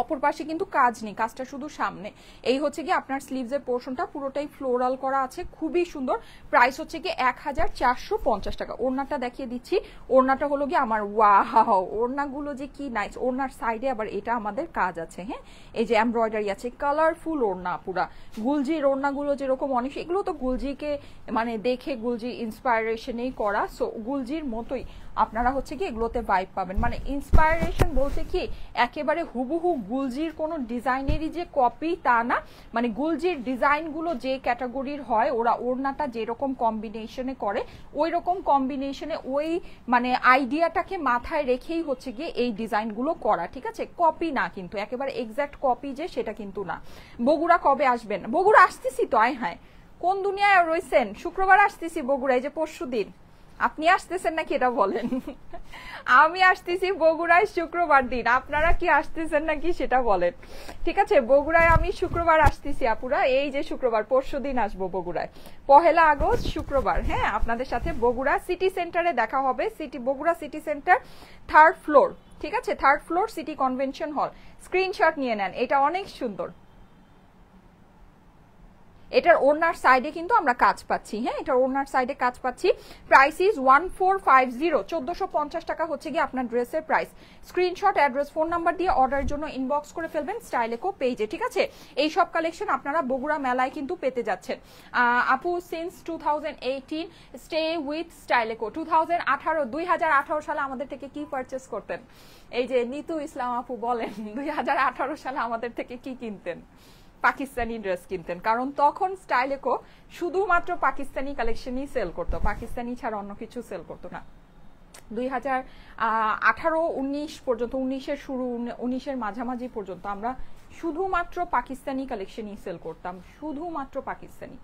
অপর পাশে কিন্তু কাজ নেই, কাজটা শুধু সামনে। এই হচ্ছে কি আপনার স্লিভসের পোর্শনটা পুরোটাই ফ্লোরাল করা আছে, খুবই সুন্দর। প্রাইস হচ্ছে কি 1450 টাকা। ওড়নাটা দেখিয়ে দিচ্ছি, ওড়নাটা হলো কি আমার ওয়াও, ওড়নাগুলো যে কি নাইস। ওড়নার সাইডে আবার এটা আমাদের কাজ আছে, হ্যাঁ, এই যে এমব্রয়ডারি আছে, কালারফুল ওড়না পুরা। গুলজির ওড়নাগুলো যেরকম অনেক, এগুলো তো গুলজিকে মানে দেখে গুলজি ইন্সপায়ারেশনেই করা, সো গুলজির মতোই আপনারা হচ্ছে কি এগুলোতে ভাইব পাবেন। মানে ইন্সপায়ারেশন বলতে কি একেবারে হুবহু গুলজির কোনো ডিজাইনেরই যে কপি তা না, মানে গুলজির ডিজাইনগুলো যে ক্যাটাগরির হয়, ওরা ওড়নাটা যেরকম কম্বিনেশনে করে ওই রকম কম্বিনেশনে ওই মানে আইডিয়াটাকে মাথায় রেখেই হচ্ছে গিয়ে এই ডিজাইনগুলো করা, ঠিক আছে? কপি না কিন্তু, একেবারে এক্সাক্ট কপি যে সেটা কিন্তু না। বগুড়া কবে আসবেন? বগুড়া আসতেছি তো, আয় হ্যাঁ, কোন দুনিয়ায় রয়েছেন? শুক্রবার আসতেছি বগুড়ায়, যে পরশুদিন। আপনি আসতেছেন নাকি এটা বলেন? আমি আসতেছি বগুড়ায় শুক্রবার দিন, আপনারা কি আসতেছেন নাকি সেটা বলেন, ঠিক আছে? বগুড়ায় আমি শুক্রবার আসতেছি আপুরা, এই যে শুক্রবার, পরশুদিন আসবো বগুড়ায়, 1 আগস্ট শুক্রবার। হ্যাঁ, আপনাদের সাথে বগুড়া সিটি সেন্টারে দেখা হবে, Bogura city centre 3rd floor, ঠিক আছে? 3rd floor city convention hall. Screenshot নিয়ে নেন, এটা অনেক সুন্দর। এটার ওড়নার সাইডে কিন্তু আমরা কাজ পাচ্ছি, হ্যাঁ, এটার ওড়নার সাইডে কাজ পাচ্ছি। প্রাইস ইজ 1450, 1450 টাকা হচ্ছে গিয়ে আপনার ড্রেসের price. Screenshot, address, phone number দিয়ে অর্ডারের জন্য ইনবক্স করে ফেলবেন স্টাইলেকো পেজে, ঠিক আছে? এই সব কালেকশন আপনারা বগুড়া মেলায় কিন্তু পেতে যাচ্ছেন। আপু সিন্স 2018 স্টে উইথ স্টাইলেকো। 2018 সালে আমাদের থেকে কি পারচেস করতেন? এই যে নিতু ইসলাম আপু বলেন 2018 সালে আমাদের থেকে কি কিনতেন? পাকিস্তানি ড্রেস কিনতেন, কারণ তখন স্টাইলেকো শুধুমাত্র পাকিস্তানি কালেকশনই সেল করতো, পাকিস্তানি ছাড়া অন্য কিছু সেল করতো না। 2018-19 পর্যন্ত, 19-এর শুরু, 19-এর মাঝামাঝি পর্যন্ত আমরা শুধুমাত্র পাকিস্তানি কালেকশনই সেল করতাম, শুধুমাত্র পাকিস্তানি,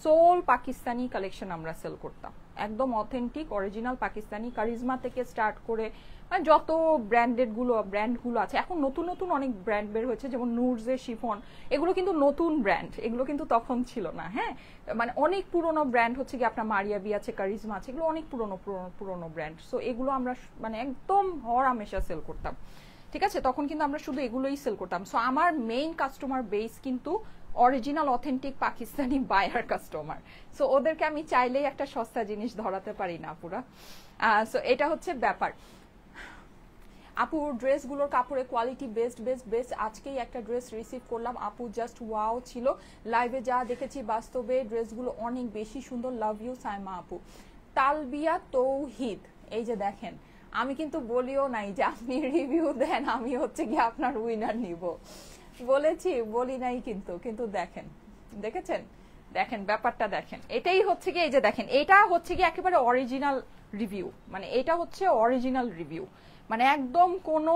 সোল পাকিস্তানি কালেকশন আমরা সেল করতাম, একদম অথেন্টিক অরিজিনাল পাকিস্তানি। কারিজমা থেকে স্টার্ট করে যত ব্র্যান্ডগুলো আছে, এখন নতুন নতুন অনেক ব্র্যান্ড বের হয়েছে, যেমন নুরজে শিফন, এগুলো কিন্তু নতুন ব্র্যান্ড, এগুলো কিন্তু তখন ছিল না। হ্যাঁ, মানে অনেক পুরনো ব্র্যান্ড হচ্ছে কি আপনার মারিয়াবি আছে, কারিজমা আছে, এগুলো অনেক পুরনো ব্র্যান্ড। সো এগুলো আমরা মানে একদম হরহামেশা সেল করতাম, ঠিক আছে? তখন কিন্তু আমরা শুধু এগুলোই সেল করতাম। সো আমার মেইন কাস্টমার বেস কিন্তু original authentic Pakistani buyer customer. So ওদেরকে আমি চাইলেই একটা সস্তা জিনিস ধরাতে পারি না পুরা। সো এটা হচ্ছে ব্যাপার। আপু ড্রেসগুলোর কাপড়ের কোয়ালিটি বেস্ট বেস্ট বেস্ট। আজকেই একটা ড্রেস রিসিভ করলাম আপু, জাস্ট ওয়াও ছিল। লাইভে যা দেখেছি বাস্তবে ড্রেসগুলো অনেক বেশি সুন্দর। লাভ ইউ সাইমা আপু। তালবিয়া তৌহিদ, এই যে দেখেন, আমি কিন্তু বলিও নাই যে আপনি রিভিউ দেন আমি হচ্ছে কি আপনার উইনার নিব, বলেছি বলি নাই কিন্তু, কিন্তু দেখেন, দেখেছেন, দেখেন ব্যাপারটা দেখেন, এটাই হচ্ছে কি, এই যে দেখেন, এটা হচ্ছে কি একেবারে অরিজিনাল রিভিউ, মানে এটা হচ্ছে অরিজিনাল রিভিউ, মানে একদম কোনো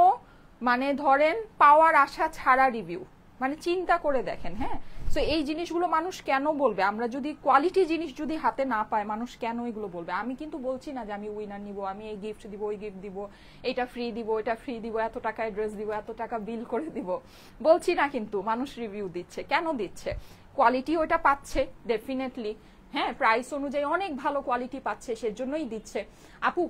মানে ধরেন পাওয়ার আশা ছাড়া রিভিউ, মানে চিন্তা করে দেখেন। হ্যাঁ, সো এই জিনিসগুলো মানুষ কেন বলবে? আমরা যদি কোয়ালিটি জিনিস যদি হাতে না পায়, মানুষ কেন এগুলো বলবে? আমি কিন্তু বলছি না যে আমি উইনার নিব, আমি এই গিফট দিব, ওই গিফট দিব, এটা ফ্রি দিব, এটা ফ্রি দিব, এত টাকায় ড্রেস দিব, এত টাকা বিল করে দিব, বলছি না। কিন্তু মানুষ রিভিউ দিচ্ছে, কেন দিচ্ছে? কোয়ালিটি ওইটা পাচ্ছে ডেফিনেটলি, হ্যাঁ, প্রাইস অনুযায়ী অনেক ভালো কোয়ালিটি পাচ্ছে, সেজন্যই দিচ্ছে। আপু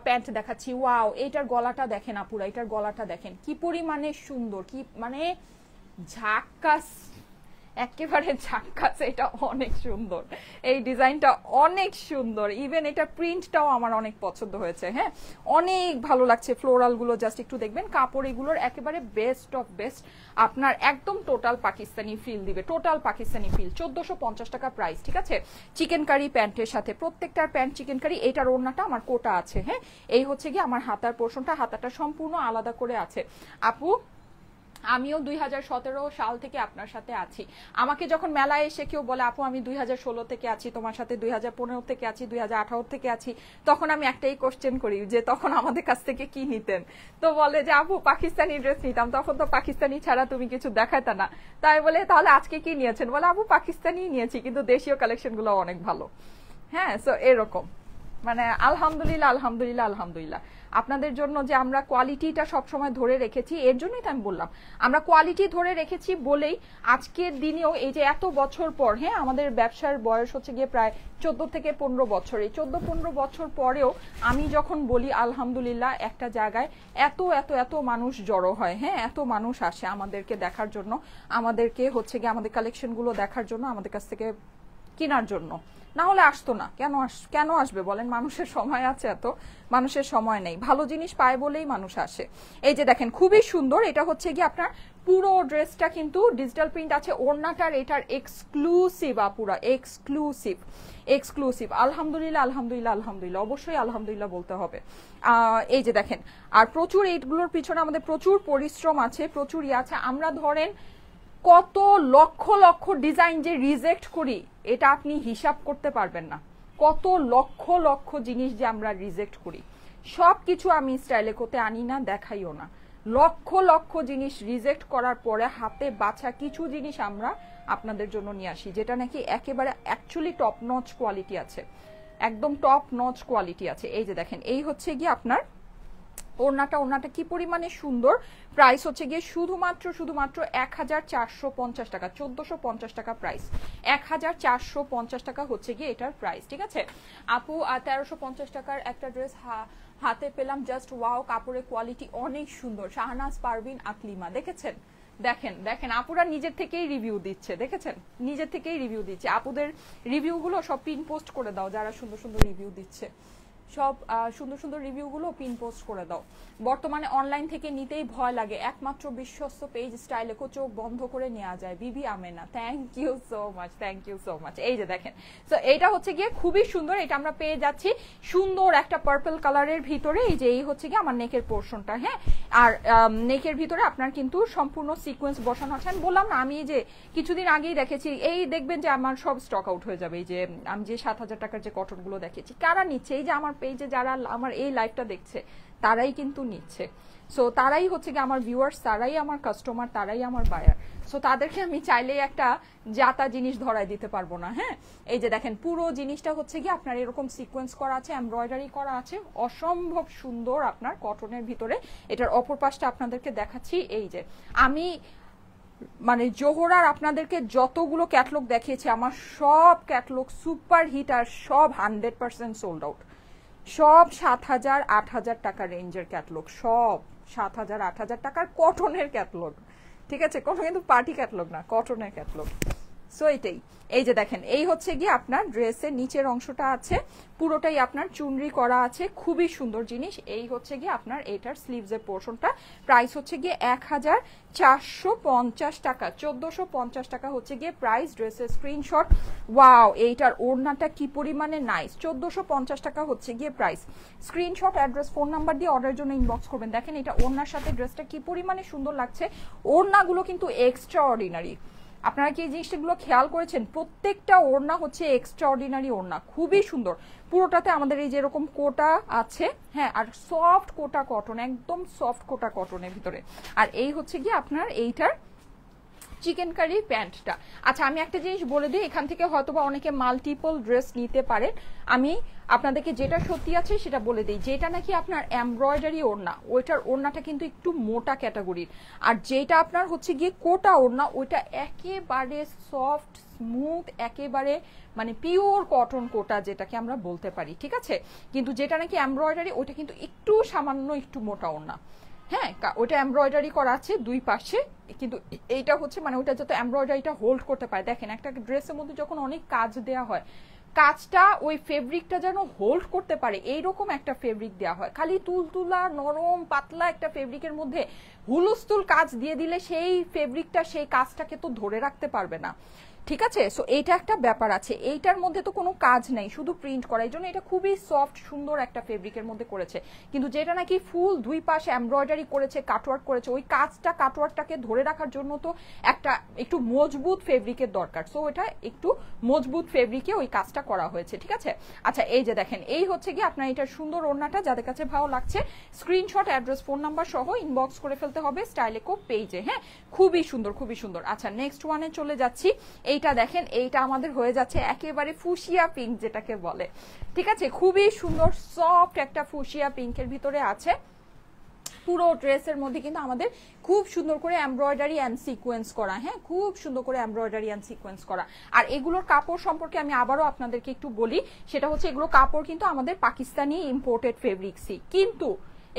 প্যান্ট দেখাচ্ছি, ওয়াও, এইটার গলাটা দেখেন আপুরা, এটার গলাটা দেখেন কি পরিমাণে সুন্দর, কি মানে ঝাক্কাস, একেবারে ঝাক্কাস, এটা অনেক সুন্দর, এই ডিজাইনটা অনেক সুন্দর, ইভেন এটা প্রিন্টটাও আমার অনেক পছন্দ হয়েছে। হ্যাঁ, অনেক ভালো লাগছে, ফ্লোরাল গুলো জাস্ট একটু দেখবেন, কাপড় এগুলোর একেবারে বেস্ট অফ বেস্ট, আপনার একদম টোটাল পাকিস্তানি ফিল দিবে, টোটাল পাকিস্তানি ফিল। 1450 টাকা প্রাইস, ঠিক আছে? চিকেন কারি প্যান্টের সাথে, প্রত্যেকটার প্যান্ট চিকেন কারি। এইটার ওড়নাটা আমার কোটা আছে, হ্যাঁ, এই হচ্ছে কি আমার হাতার পোর্শনটা, হাতাটা সম্পূর্ণ আলাদা করে আছে। আপু আমিও 2017 সাল থেকে আপনার সাথে আছি। আমাকে যখন মেলায় এসে কেউ বলে আপু আমি 2016 থেকে আছি তোমার সাথে, 2015 থেকে আছি, 2018 থেকে আছি, তখন আমি একটাই কোশ্চেন করি যে তখন আমাদের কাছ থেকে কি নিতেন? তো বলে যে আপু পাকিস্তানি ড্রেস নিতাম, তখন তো পাকিস্তানি ছাড়া তুমি কিছু দেখাইতে না। তাই বলে তাহলে আজকে কি নিয়েছেন? বলে আপু পাকিস্তানি নিয়েছি, কিন্তু দেশীয় কালেকশন গুলো অনেক ভালো। হ্যাঁ, সো এরকম মানে আলহামদুলিল্লাহ আলহামদুলিল্লাহ আলহামদুলিল্লাহ আপনাদের জন্য যে আমরা কোয়ালিটিটা সবসময় ধরে রেখেছি, এর জন্যই তো আমি বললাম আমরা কোয়ালিটি ধরে রেখেছি বলেই আজকের দিনেও এই যে এত বছর পর, হ্যাঁ আমাদের ব্যবসার বয়স হচ্ছে গিয়ে প্রায় 14 থেকে 15 বছর, এই 14-15 বছর পরেও আমি যখন বলি আলহামদুলিল্লাহ একটা জায়গায় এত এত এত মানুষ জড়ো হয়, হ্যাঁ এত মানুষ আসে আমাদেরকে দেখার জন্য, আমাদেরকে হচ্ছে গিয়ে আমাদের কালেকশনগুলো দেখার জন্য, আমাদের কাছ থেকে কেনার জন্য। না হলে আসতো না। কেন আসবে বলেন? মানুষের সময় আছে? এত মানুষের সময় নেই, ভালো জিনিস পায় বলেই মানুষ আসে। এই যে দেখেন খুবই সুন্দর, এটা হচ্ছে কি আপনার পুরো ড্রেসটা কিন্তু ডিজিটাল প্রিন্ট আছে, ওড়নাটার এটার এক্সক্লুসিভ, আপুরা এক্সক্লুসিভ এক্সক্লুসিভ। আলহামদুলিল্লাহ আলহামদুলিল্লাহ আলহামদুলিল্লাহ, অবশ্যই আলহামদুলিল্লাহ বলতে হবে। এই যে দেখেন, আর প্রচুর এইগুলোর পিছনে আমাদের প্রচুর পরিশ্রম আছে, প্রচুর ইয়ে আছে। আমরা ধরেন কত লক্ষ লক্ষ ডিজাইন যে রিজেক্ট করি, এটা আপনি হিসাব করতে পারবেন না। কত লক্ষ লক্ষ জিনিস যে আমরা রিজেক্ট করি, সব কিছু আমি স্টাইলে করতে আনি না, দেখাইও না। লক্ষ লক্ষ জিনিস রিজেক্ট করার পরে হাতে বাছা কিছু জিনিস আমরা আপনাদের জন্য নিয়ে আসি, যেটা নাকি একেবারে অ্যাকচুয়ালি টপ নচ কোয়ালিটি আছে, একদম টপ নচ কোয়ালিটি আছে। এই যে দেখেন, এই হচ্ছে গিয়ে আপনার ওড়নাটা কি পরিমাণে সুন্দর। প্রাইস হচ্ছে গিয়ে শুধুমাত্র 1450 টাকা, 1450 টাকা প্রাইস, 1450 টাকা হচ্ছে গিয়ে এটার প্রাইস। ঠিক আছে আপু, 1350 টাকার একটা ড্রেস হাতে পেলাম, জাস্ট ওয়াও, কাপড়ের কোয়ালিটি অনেক সুন্দর। শাহনাজ পারভিন আকলিমা, দেখেছেন? দেখেন আপুরা নিজের থেকেই রিভিউ দিচ্ছে, দেখেছেন? নিজের থেকেই রিভিউ দিচ্ছে। আপুদের রিভিউগুলো সব পিন পোস্ট করে দাও, যারা সুন্দর সুন্দর রিভিউ দিচ্ছে সব সুন্দর সুন্দর রিভিউগুলো পিন পোস্ট করে দাও। বর্তমানে অনলাইন থেকে নিতেই ভয় লাগে, একমাত্র বিশ্বস্ত পেজ স্টাইলে চোখ বন্ধ করে নেওয়া যায়। Bibi Amena, thank you so much, thank you so much. এই যে দেখেন, তো এইটা হচ্ছে গিয়ে খুবই সুন্দর, এটা আমরা পেয়ে যাচ্ছি সুন্দর একটা পার্পল কালারের ভিতরে। এই যে এই হচ্ছে গিয়ে আমার নেকের পোর্শনটা, হ্যাঁ, আর নেকের ভিতরে আপনার কিন্তু সম্পূর্ণ সিকোয়েন্স বসানো আছে। আমি বললাম না, আমি যে কিছুদিন আগেই দেখেছি, এই দেখবেন যে আমার সব স্টক আউট হয়ে যাবে। এই যে আমি যে 7000 টাকার যে কটনগুলো দেখেছি, কারা নিচ্ছে? এই যে আমার পেজে যারা আমার এই লাইভটা দেখছে তারাই কিন্তু নিচ্ছে। সো তারাই হচ্ছে কি আমার ভিউয়ার্স, তারাই আমার কাস্টমার, তারাই আমার বায়ার। সো তাদেরকে আমি চাইলেই একটা জাতা জিনিস ধরাই দিতে পারবো না। হ্যাঁ, এই যে দেখেন পুরো জিনিসটা হচ্ছে কি আপনার এরকম সিকোয়েন্স করা আছে, এমব্রয়ডারি করা আছে, অসম্ভব সুন্দর আপনার কটনের ভিতরে। এটার অপর পাশটা আপনাদেরকে দেখাচ্ছি। এই যে আমি মানে জোহরার আপনাদেরকে যতগুলো ক্যাটলগ দেখিয়েছি, আমার সব ক্যাটলগ সুপার হিট, আর সব 100% সোল্ড আউট। সব 7000-8000 টাকা রেঞ্জের ক্যাটলগ, সব 7000-8000 টাকার কটনের ক্যাটলগ। ঠিক আছে, কোনো কিন্তু পার্টি ক্যাটলগ না, কটনের ক্যাটলগ। সো এটাই, এই যে দেখেন, এই হচ্ছে গিয়ে আপনার ড্রেসের নিচের অংশটা আছে, পুরোটাই আপনার চুনরি করা আছে, খুবই সুন্দর জিনিস। এই হচ্ছে গিয়ে আপনার এটার স্লিভসের পোর্শনটা, প্রাইস হচ্ছে গিয়ে 1450 টাকা, 1450 টাকা হচ্ছে গিয়ে প্রাইস। ড্রেসের স্ক্রিনশট, ওয়াও এইটার ওড়নাটা কি পরিমাণে নাইস, 1450 টাকা হচ্ছে গিয়ে price. Screenshot, address, phone number দিয়ে অর্ডারের জন্য ইনবক্স করবেন। দেখেন এটা ওড়নার সাথে ড্রেসটা কি পরিমাণে সুন্দর লাগছে। ওড়নাগুলো কিন্তু এক্সট্রা অর্ডিনারি, আপনারা কি এই জিনিসগুলো খেয়াল করেছেন? প্রত্যেকটা ওড়না হচ্ছে এক্সট্রা অর্ডিনারি ওড়না, খুবই সুন্দর। পুরোটাতে আমাদের এই যেরকম কোটা আছে, হ্যাঁ, আর সফট কোটা কটন, একদম সফট কোটা কটনের ভিতরে। আর এই হচ্ছে গিয়ে আপনার এইটার চিকেন কারি প্যান্টটা। আচ্ছা আমি একটা জিনিস বলে দিই, এখান থেকে হয়তোবা অনেকে মাল্টিপল ড্রেস নিতে পারেন, আমি আপনাদেরকে যেটা সত্যি আছে সেটা বলে দিই। যেটা নাকি আপনার এমব্রয়ডারি ওড়না, ওইটার ওড়নাটা কিন্তু একটু মোটা ক্যাটাগরির, আর যেটা আপনার হচ্ছে গিয়ে কোটা ওড়না, ওইটা একেবারে সফট স্মুথ, একেবারে মানে পিওর কটন কোটা যেটাকে আমরা বলতে পারি। ঠিক আছে, কিন্তু যেটা নাকি এমব্রয়ডারি, ওইটা কিন্তু একটু সামান্য একটু মোটা ওড়না। হ্যাঁ, ওটা এমব্রয়ডারি করা আছে দুই পাশে, কিন্তু এইটা হচ্ছে মানে ওটা যাতে এমব্রয়ডারিটা হোল্ড করতে পারে। দেখেন একটা ড্রেসের মধ্যে যখন অনেক কাজ দেওয়া হয়, কাজটা ওই ফেব্রিকটা যেন হোল্ড করতে পারে, এইরকম একটা ফেব্রিক দেওয়া হয়। খালি তুলতুলা নরম পাতলা একটা ফেব্রিকের মধ্যে হুলস্থুল কাজ দিয়ে দিলে সেই ফেব্রিকটা সেই কাজটাকে তো ধরে রাখতে পারবে না। ঠিক আছে। সো এইটা একটা ব্যাপার আছে, এইটার মধ্যে তো কোনো কাজ নেই, শুধু প্রিন্ট করা, এই জন্য এটা খুবই সফট সুন্দর একটা ফেব্রিকের মধ্যে করেছে। কিন্তু যেটা নাকি ফুল দুই পাশে এমব্রয়ডারি করেছে, কাটওয়ার্ক করেছে, ওই কাটওয়ার্কটাকে ধরে রাখার জন্য তো একটা একটু মজবুত ফেব্রিকের দরকার। সো এটা একটু মজবুত ফেব্রিকে ওই কাজটা করা হয়েছে, ঠিক আছে। আচ্ছা এই যে দেখেন, এই হচ্ছে কি আপনার এটার সুন্দর ওড়নাটা, যাদের কাছে ভালো লাগছে স্ক্রিনশট, অ্যাড্রেস, ফোন নাম্বার সহ ইনবক্স করে ফেলতে হবে স্টাইলেকো পেজে। হ্যাঁ, খুবই সুন্দর, খুবই সুন্দর। আচ্ছা নেক্সট ওয়ানে চলে যাচ্ছি। এইটা দেখেন, এইটা আমাদের হয়ে যাচ্ছে একেবারে ফুশিয়া পিঙ্ক যেটাকে বলে, ঠিক আছে। খুবই সুন্দর সফট একটা ফুশিয়া পিঙ্কের ভিতরে আছে। পুরো ড্রেসের মধ্যে কিন্তু আমাদের খুব সুন্দর করে এমব্রয়ডারি অ্যান্ড সিকোয়েন্স করা, হ্যাঁ খুব সুন্দর করে এমব্রয়ডারি অ্যান্ড সিকোয়েন্স করা। আর এগুলোর কাপড় সম্পর্কে আমি আবারও আপনাদেরকে একটু বলি, সেটা হচ্ছে এগুলো কাপড় কিন্তু আমাদের পাকিস্তানি ইম্পোর্টেড ফেব্রিক্সই, কিন্তু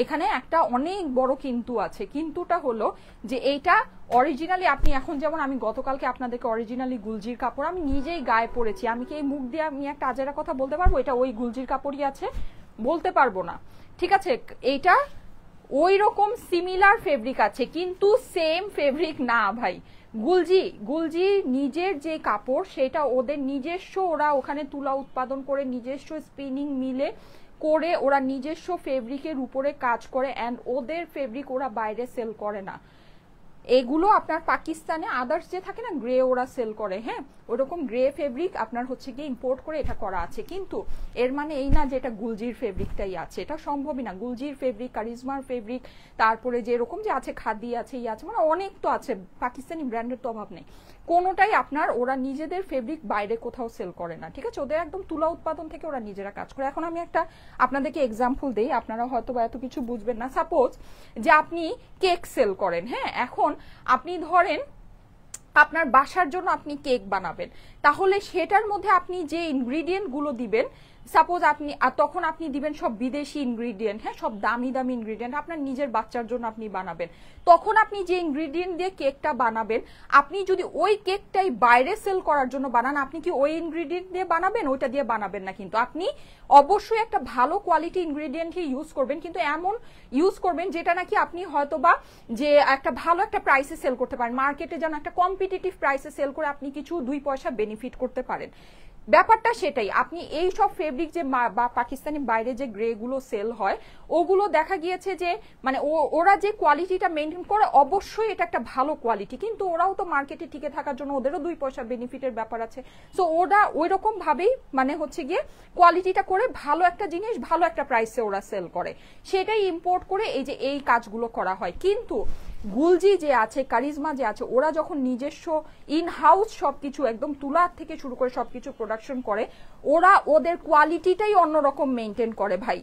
এখানে একটা অনেক বড় কিন্তু আছে। কিন্তুটা হলো যে এইটা অরিজিনালি আপনি এখন, যেমন আমি গতকালকে আপনাদেরকে অরিজিনালি গুলজির কাপড় আমি নিজেই গায়ে পরেছি, আমি কি এই মুখ দিয়ে আমি একটা আজেরা কথা বলতে পারবো এটা ওই গুলজির কাপড়ই আছে? বলতে পারবো না, ঠিক আছে। এইটা ওই রকম সিমিলার ফেব্রিক আছে কিন্তু সেম ফেব্রিক না ভাই। গুলজি নিজের যে কাপড় সেটা ওদের নিজস্ব, ওরা ওখানে তুলা উৎপাদন করে নিজস্ব স্পিনিং মিলে করে ওরা নিজস্ব ফেব্রিকের উপরে কাজ করে, অ্যান্ড ওদের ফেব্রিক ওরা বাইরে সেল করে না। এগুলো আপনার পাকিস্তানে আদার্স যে থাকে না গ্রে, ওরা সেল করে, হ্যাঁ ওরকম গ্রে ফেব্রিক আপনার হচ্ছে গিয়ে ইম্পোর্ট করে এটা করা আছে। কিন্তু এর মানে এই না যে এটা গুলজির ফেব্রিকটাই আছে, এটা সম্ভবই না। গুলজির ফেব্রিক, কারিজমার ফেব্রিক, তারপরে যে এরকম যে আছে খাদি আছে, আছে মানে অনেক তো আছে, পাকিস্তানি ব্র্যান্ডের তো অভাব নেই। কোনোটাই আপনার ওরা নিজেদের ফেব্রিক বাইরে কোথাও সেল করে না, ঠিক আছে। ওদের একদম তুলা উৎপাদন থেকে ওরা নিজেরা কাজ করে। এখন আমি একটা আপনাদেরকে এক্সাম্পল দেই, আপনারা হয়তো বা এত কিছু বুঝবেন না। সাপোজ যে আপনি কেক সেল করেন, হ্যাঁ এখন আপনি ধরেন আপনার বাসার জন্য আপনি কেক বানাবেন, তাহলে সেটার মধ্যে আপনি যে ইনগ্রিডিয়েন্ট গুলো দিবেন, সাপোজ আপনি তখন আপনি দিবেন সব বিদেশি ইনগ্রিডিয়েন্ট, হ্যাঁ সব দামি দামি ইনগ্রিডিয়েন্ট, আপনার নিজের বাচ্চার জন্য আপনি বানাবেন। তখন আপনি যে ইনগ্রিডিয়েন্ট দিয়ে কেকটা বানাবেন, আপনি যদি ওই কেকটাই বাইরে সেল করার জন্য বানান, আপনি কি ওই ইনগ্রিডিয়েন্ট দিয়ে বানাবেন? ওইটা দিয়ে বানাবেন না, কিন্তু আপনি অবশ্যই একটা ভালো কোয়ালিটি ইনগ্রিডিয়েন্টই ইউজ করবেন, কিন্তু এমন ইউজ করবেন যেটা নাকি আপনি হয়তোবা যে একটা ভালো একটা প্রাইসে সেল করতে পারেন, মার্কেটে যেন একটা কম্পিটিটিভ প্রাইসে সেল করে আপনি কিছু 2 পয়সা বেনিফিট করতে পারেন। ব্যাপারটা সেটাই। আপনি এই সব ফেব্রিক যে বা পাকিস্তানি বাইরে যে গ্রে গুলো সেল হয়, ওগুলো দেখা গিয়েছে যে মানে ওরা যে কোয়ালিটিটা মেনটেন করে, অবশ্যই এটা একটা ভালো কোয়ালিটি, কিন্তু ওরাও তো মার্কেটে টিকে থাকার জন্য ওদেরও 2 পয়সা বেনিফিটের ব্যাপার আছে। সো ওরা ওই রকম ভাবেই মানে হচ্ছে গিয়ে কোয়ালিটিটা করে ভালো একটা জিনিস ভালো একটা প্রাইসে ওরা সেল করে, সেটাই ইম্পোর্ট করে এই যে এই কাজগুলো করা হয়। কিন্তু গুলজি যে আছে, কারিজমা যে আছে, ওরা যখন নিজস্ব ইন হাউস সবকিছু একদম তুলার থেকে শুরু করে সবকিছু প্রোডাকশন করে, ওরা ওদের কোয়ালিটিটাই অন্যরকম মেনটেন করে ভাই,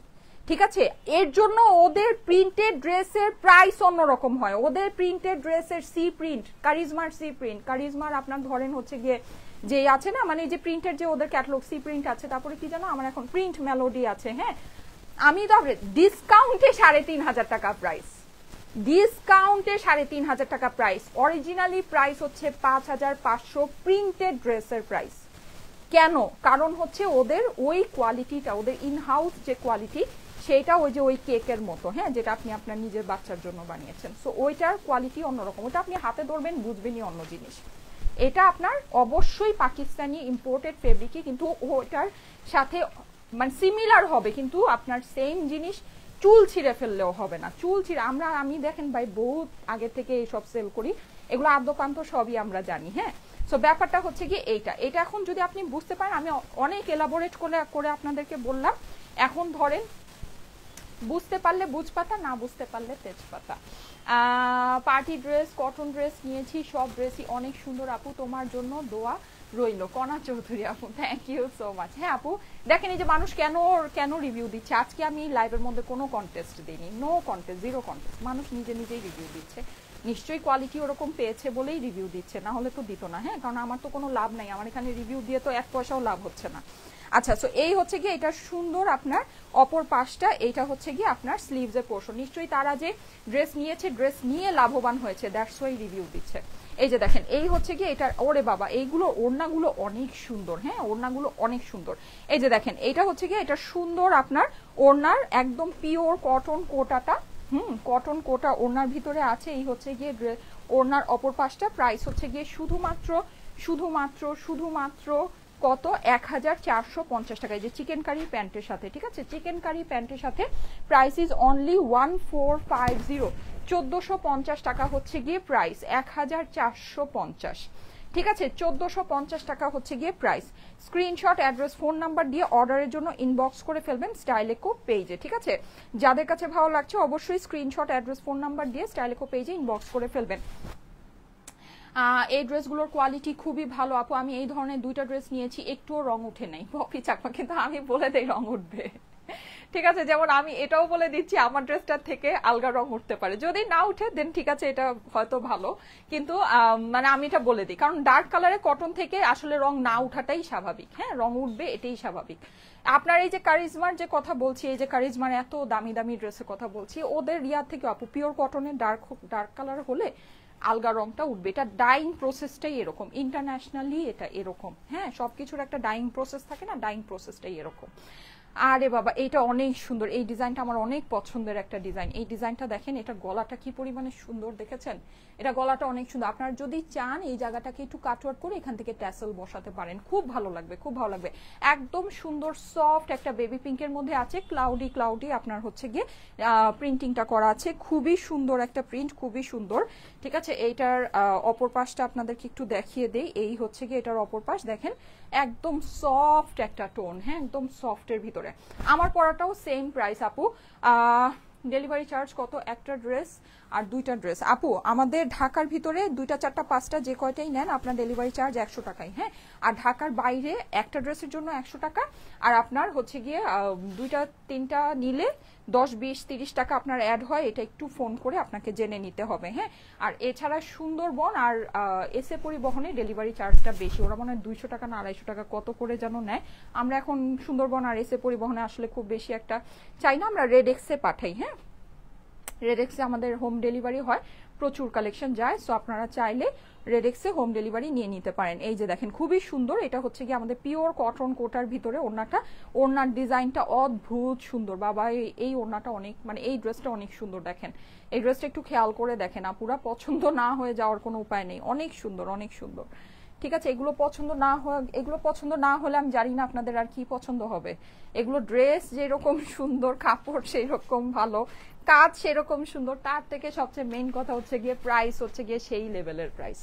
ঠিক আছে। এর জন্য ওদের প্রিন্টেড ড্রেসের প্রাইস অন্যরকম হয়। ওদের প্রিন্টেড ড্রেসের সি প্রিন্ট, কারিজমার সি প্রিন্ট, কারিজমার আপনার ধরেন হচ্ছে গিয়ে যে আছে না মানে যে প্রিন্টের যে ওদের ক্যাটালগ সি প্রিন্ট আছে, তারপরে কি জানো আমার এখন প্রিন্ট মেলোডি আছে, হ্যাঁ আমি তো ডিসকাউন্টে 3,500 টাকা প্রাইস, ডিসকাউন্টে 3,500 টাকা প্রাইস। অরিজিনালি প্রাইস হচ্ছে 5,500 প্রিন্টেড ড্রেসের প্রাইস। কেন? কারণ হচ্ছে ওদের ওই কোয়ালিটিটা, ওদের ইনহাউস যে কোয়ালিটি সেটা ওই যে ওই কেকের মতো, হ্যাঁ যেটা আপনি আপনার নিজের বাচ্চার জন্য বানিয়েছেন, সো ওইটার কোয়ালিটি অন্যরকম, ওটা আপনি হাতে ধরবেন বুঝবেনই অন্য জিনিস। এটা আপনার অবশ্যই পাকিস্তানি ইম্পোর্টেড ফেব্রিকই, কিন্তু ওটার সাথে মানে সিমিলার হবে, কিন্তু আপনার সেম জিনিস চুল ছিঁড়ে ফেললেও হবে না। চুল ছিঁড়ে আমি দেখেন ভাই বহুত আগে থেকে এইসব সেল করি, এগুলো আদ্যপান্ত সবই আমরা জানি, হ্যাঁ। সো ব্যাপারটা হচ্ছে কি এটা এখন যদি আপনি বুঝতে পারেন, আমি অনেক এলাবোরেট করে আপনাদেরকে বললাম। এখন ধরেন বুঝতে পারলে বুঝপাতা, না বুঝতে পারলে তেজপাতা। পার্টি ড্রেস, কটন ড্রেস নিয়েছি, সব ড্রেসই অনেক সুন্দর আপু, তোমার জন্য দোয়া রইল। কণা চৌধুরী আপু, থ্যাংক ইউ সো মাচ। হ্যাঁ আপু দেখেন এই যে মানুষ কেন রিভিউ দিচ্ছে, আজকে আমি লাইভের মধ্যে কোনো কন্টেস্ট দিইনি, নো কন্টেস্ট, জিরো কন্টেস্ট, মানুষ নিজেই রিভিউ দিচ্ছে, নিশ্চয়ই কোয়ালিটি ওরকম পেয়েছে বলেই রিভিউ দিচ্ছে, না হলে তো দিত না, হ্যাঁ কারণ আমার তো কোনো লাভ নাই, আমার এখানে রিভিউ দিয়ে তো 1 পয়সাও লাভ হচ্ছে না। আচ্ছা সো এই হচ্ছে গিয়ে এটা সুন্দর আপনার অপর পাশটা, এইটা হচ্ছে গিয়ে আপনার স্লিভস এর পোর্শন, নিশ্চয়ই তারা যে ড্রেস নিয়েছে ড্রেস নিয়ে লাভবান হয়েছে, দ্যাটস ওয়াই রিভিউ দিচ্ছে। এই যে দেখেন এই হচ্ছে গিয়ে এটা, ওরে বাবা এইগুলো ওড়নাগুলো অনেক সুন্দর, হ্যাঁ ওড়নাগুলো অনেক সুন্দর। এই যে দেখেন এইটা হচ্ছে গিয়ে এটা সুন্দর আপনার ওড়নার একদম পিওর কটন কোটাটা, কটন কোটা ওড়নার ভিতরে আছে। এই হচ্ছে গিয়ে ওড়নার অপর পাশটা, প্রাইস হচ্ছে গিয়ে শুধুমাত্র শুধুমাত্র কত 1450 টাকায়, যে চিকেন কারি প্যান্টের সাথে, ঠিক আছে, চিকেন কারি প্যান্টের সাথে প্রাইস ইজ অনলি 1450, 1450 টাকা হচ্ছে গিয়ে প্রাইস, 1450, ঠিক আছে, 1450 টাকা হচ্ছে গিয়ে price. Screenshot, address, phone number দিয়ে অর্ডারের জন্য ইনবক্স করে ফেলবেন স্টাইলেকো পেজে, ঠিক আছে, যাদের কাছে ভালো লাগছে অবশ্যই স্ক্রিনশট, অ্যাড্রেস, ফোন নাম্বার দিয়ে স্টাইলেকো পেজে ইনবক্স করে ফেলবেন। এই ড্রেসগুলোর কোয়ালিটি খুবই ভালো আপু, আমি এই ধরনের দুইটা ড্রেস নিয়েছি, একটুও রং উঠে নাই পপি চাকমা, কিন্তু আমি বলে দেই রং উঠবে, ঠিক আছে, যেমন আমি এটাও বলে দিচ্ছি আমার ড্রেসটার থেকে আলগা রং উঠতে পারে, যদি না উঠে দেন ঠিক আছে, এটা হয়তো ভালো, কিন্তু মানে আমি এটা বলে দিই, কারণ ডার্ক কালারে কটন থেকে আসলে রং না উঠাটাই স্বাভাবিক, হ্যাঁ, রং উঠবে এটাই স্বাভাবিক। আপনার এই যে কারিজমার যে কথা বলছি, এই যে কারিজমার এত দামি দামি ড্রেসের কথা বলছি, ওদের রিয়ার থেকে আপু পিওর কটনের ডার্ক কালার হলে আলগা রংটা উঠবে, এটা ডাইং প্রসেসটাই এরকম, ইন্টারন্যাশনালি এটা এরকম, হ্যাঁ, সবকিছুর একটা ডাইং প্রসেস থাকে না, ডাইং প্রসেসটাই এরকম। আরে বাবা এটা অনেক সুন্দর, এই ডিজাইনটা আমার অনেক পছন্দের একটা ডিজাইন, এই ডিজাইনটা দেখেন, এটা গলাটা কি পরিমাণে সুন্দর দেখেছেন, এটা গলাটা অনেক সুন্দর, আপনারা যদি চান এই জায়গাটাকে একটু কাটওয়ার্ক করে এখান থেকে ট্যাসেল বসাতে পারেন, খুব ভালো লাগবে, খুব ভালো লাগবে, একদম সুন্দর সফট একটা বেবি পিঙ্কের মধ্যে আছে, ক্লাউডি আপনার হচ্ছে গিয়ে প্রিন্টিংটা করা আছে, খুবই সুন্দর একটা প্রিন্ট, খুবই সুন্দর, ঠিক আছে। এইটার অপর পাশটা আপনাদেরকে একটু দেখিয়ে দেই, এই হচ্ছে গিয়ে এটার অপর পাশ, দেখেন একদম সফট একটা টোন, হ্যাঁ, একদম সফটের ভিতরে। আমার পরাটাও সেম প্রাইস আপু, ডেলিভারি চার্জ কত, একটা ড্রেস আর দুইটা ড্রেস আপু আমাদের ঢাকার ভিতরে দুইটা চারটা পাঁচটা যে কয়টাই নেন আপনার ডেলিভারি চার্জ 100 টাকাই, হ্যাঁ, আর ঢাকার বাইরে একটা ড্রেসের জন্য 100 টাকা, আর আপনার হচ্ছে গিয়ে দুইটা তিনটা নিলে 10 20 30 টাকা আপনার অ্যাড হয়, এটা একটু ফোন করে আপনাকে জেনে নিতে হবে, হ্যাঁ। আর এছাড়া সুন্দরবন আর এসে পরিবহনে ডেলিভারি চার্জটা বেশি, ওরা মনে হয় 200 টাকা না 250 টাকা কত করে যেন নেয়, আমরা এখন সুন্দরবন আর এসে পরিবহনে আসলে খুব বেশি একটা চাই না, আমরা রেডেক্সে পাঠাই, হ্যাঁ, রেডেক্সে আমাদের হোম ডেলিভারি হয়, প্রচুর কালেকশন যায়, সো আপনারা চাইলে রেডেক্সে হোম ডেলিভারি নিয়ে নিতে পারেন। এই যে দেখেন খুবই সুন্দর, এটা হচ্ছে কি আমাদের পিওর কটন কোটার ভিতরে ওড়নাটা, ওড়নার ডিজাইনটা অদ্ভুত সুন্দর বাবা, এই ওড়নাটা অনেক, মানে এই ড্রেসটা অনেক সুন্দর, দেখেন এই ড্রেসটা একটু খেয়াল করে দেখেন, আপুরা পছন্দ না হয়ে যাওয়ার কোনো উপায় নেই, অনেক সুন্দর অনেক সুন্দর, ঠিক আছে। এগুলো পছন্দ না হলে আমি জানি না আপনাদের আর কি পছন্দ হবে, এগুলো ড্রেস যেরকম সুন্দর, কাপড় সেই রকম ভালো, কাজ সেরকম সুন্দর, তার থেকে সবচেয়ে মেইন কথা হচ্ছে গিয়ে প্রাইস হচ্ছে গিয়ে সেই লেভেলের প্রাইস,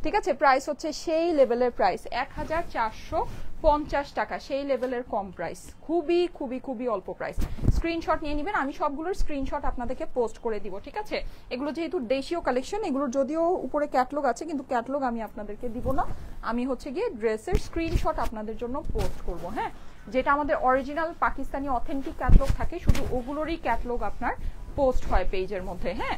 ঠিক আছে, প্রাইস হচ্ছে সেই লেভেলের প্রাইস, 1450 টাকা, সেই লেভেলের কম প্রাইস, খুবই খুবই খুবই অল্প প্রাইস। স্ক্রিনশট নিয়ে নেবেন, আমি সবগুলোর স্ক্রিনশট আপনাদেরকে পোস্ট করে দিব, ঠিক আছে। এগুলো যেহেতু দেশীয় কালেকশন, এগুলোর যদিও উপরে ক্যাটলগ আছে কিন্তু ক্যাটলগ আমি আপনাদেরকে দিব না, আমি হচ্ছে গিয়ে ড্রেসের স্ক্রিনশট আপনাদের জন্য পোস্ট করব, হ্যাঁ, যেটা আমাদের অরিজিনাল পাকিস্তানি অথেন্টিক ক্যাটলগ থাকে শুধু ওগুলোরই ক্যাটলগ আপনার পোস্ট হয় পেজের মধ্যে, হ্যাঁ,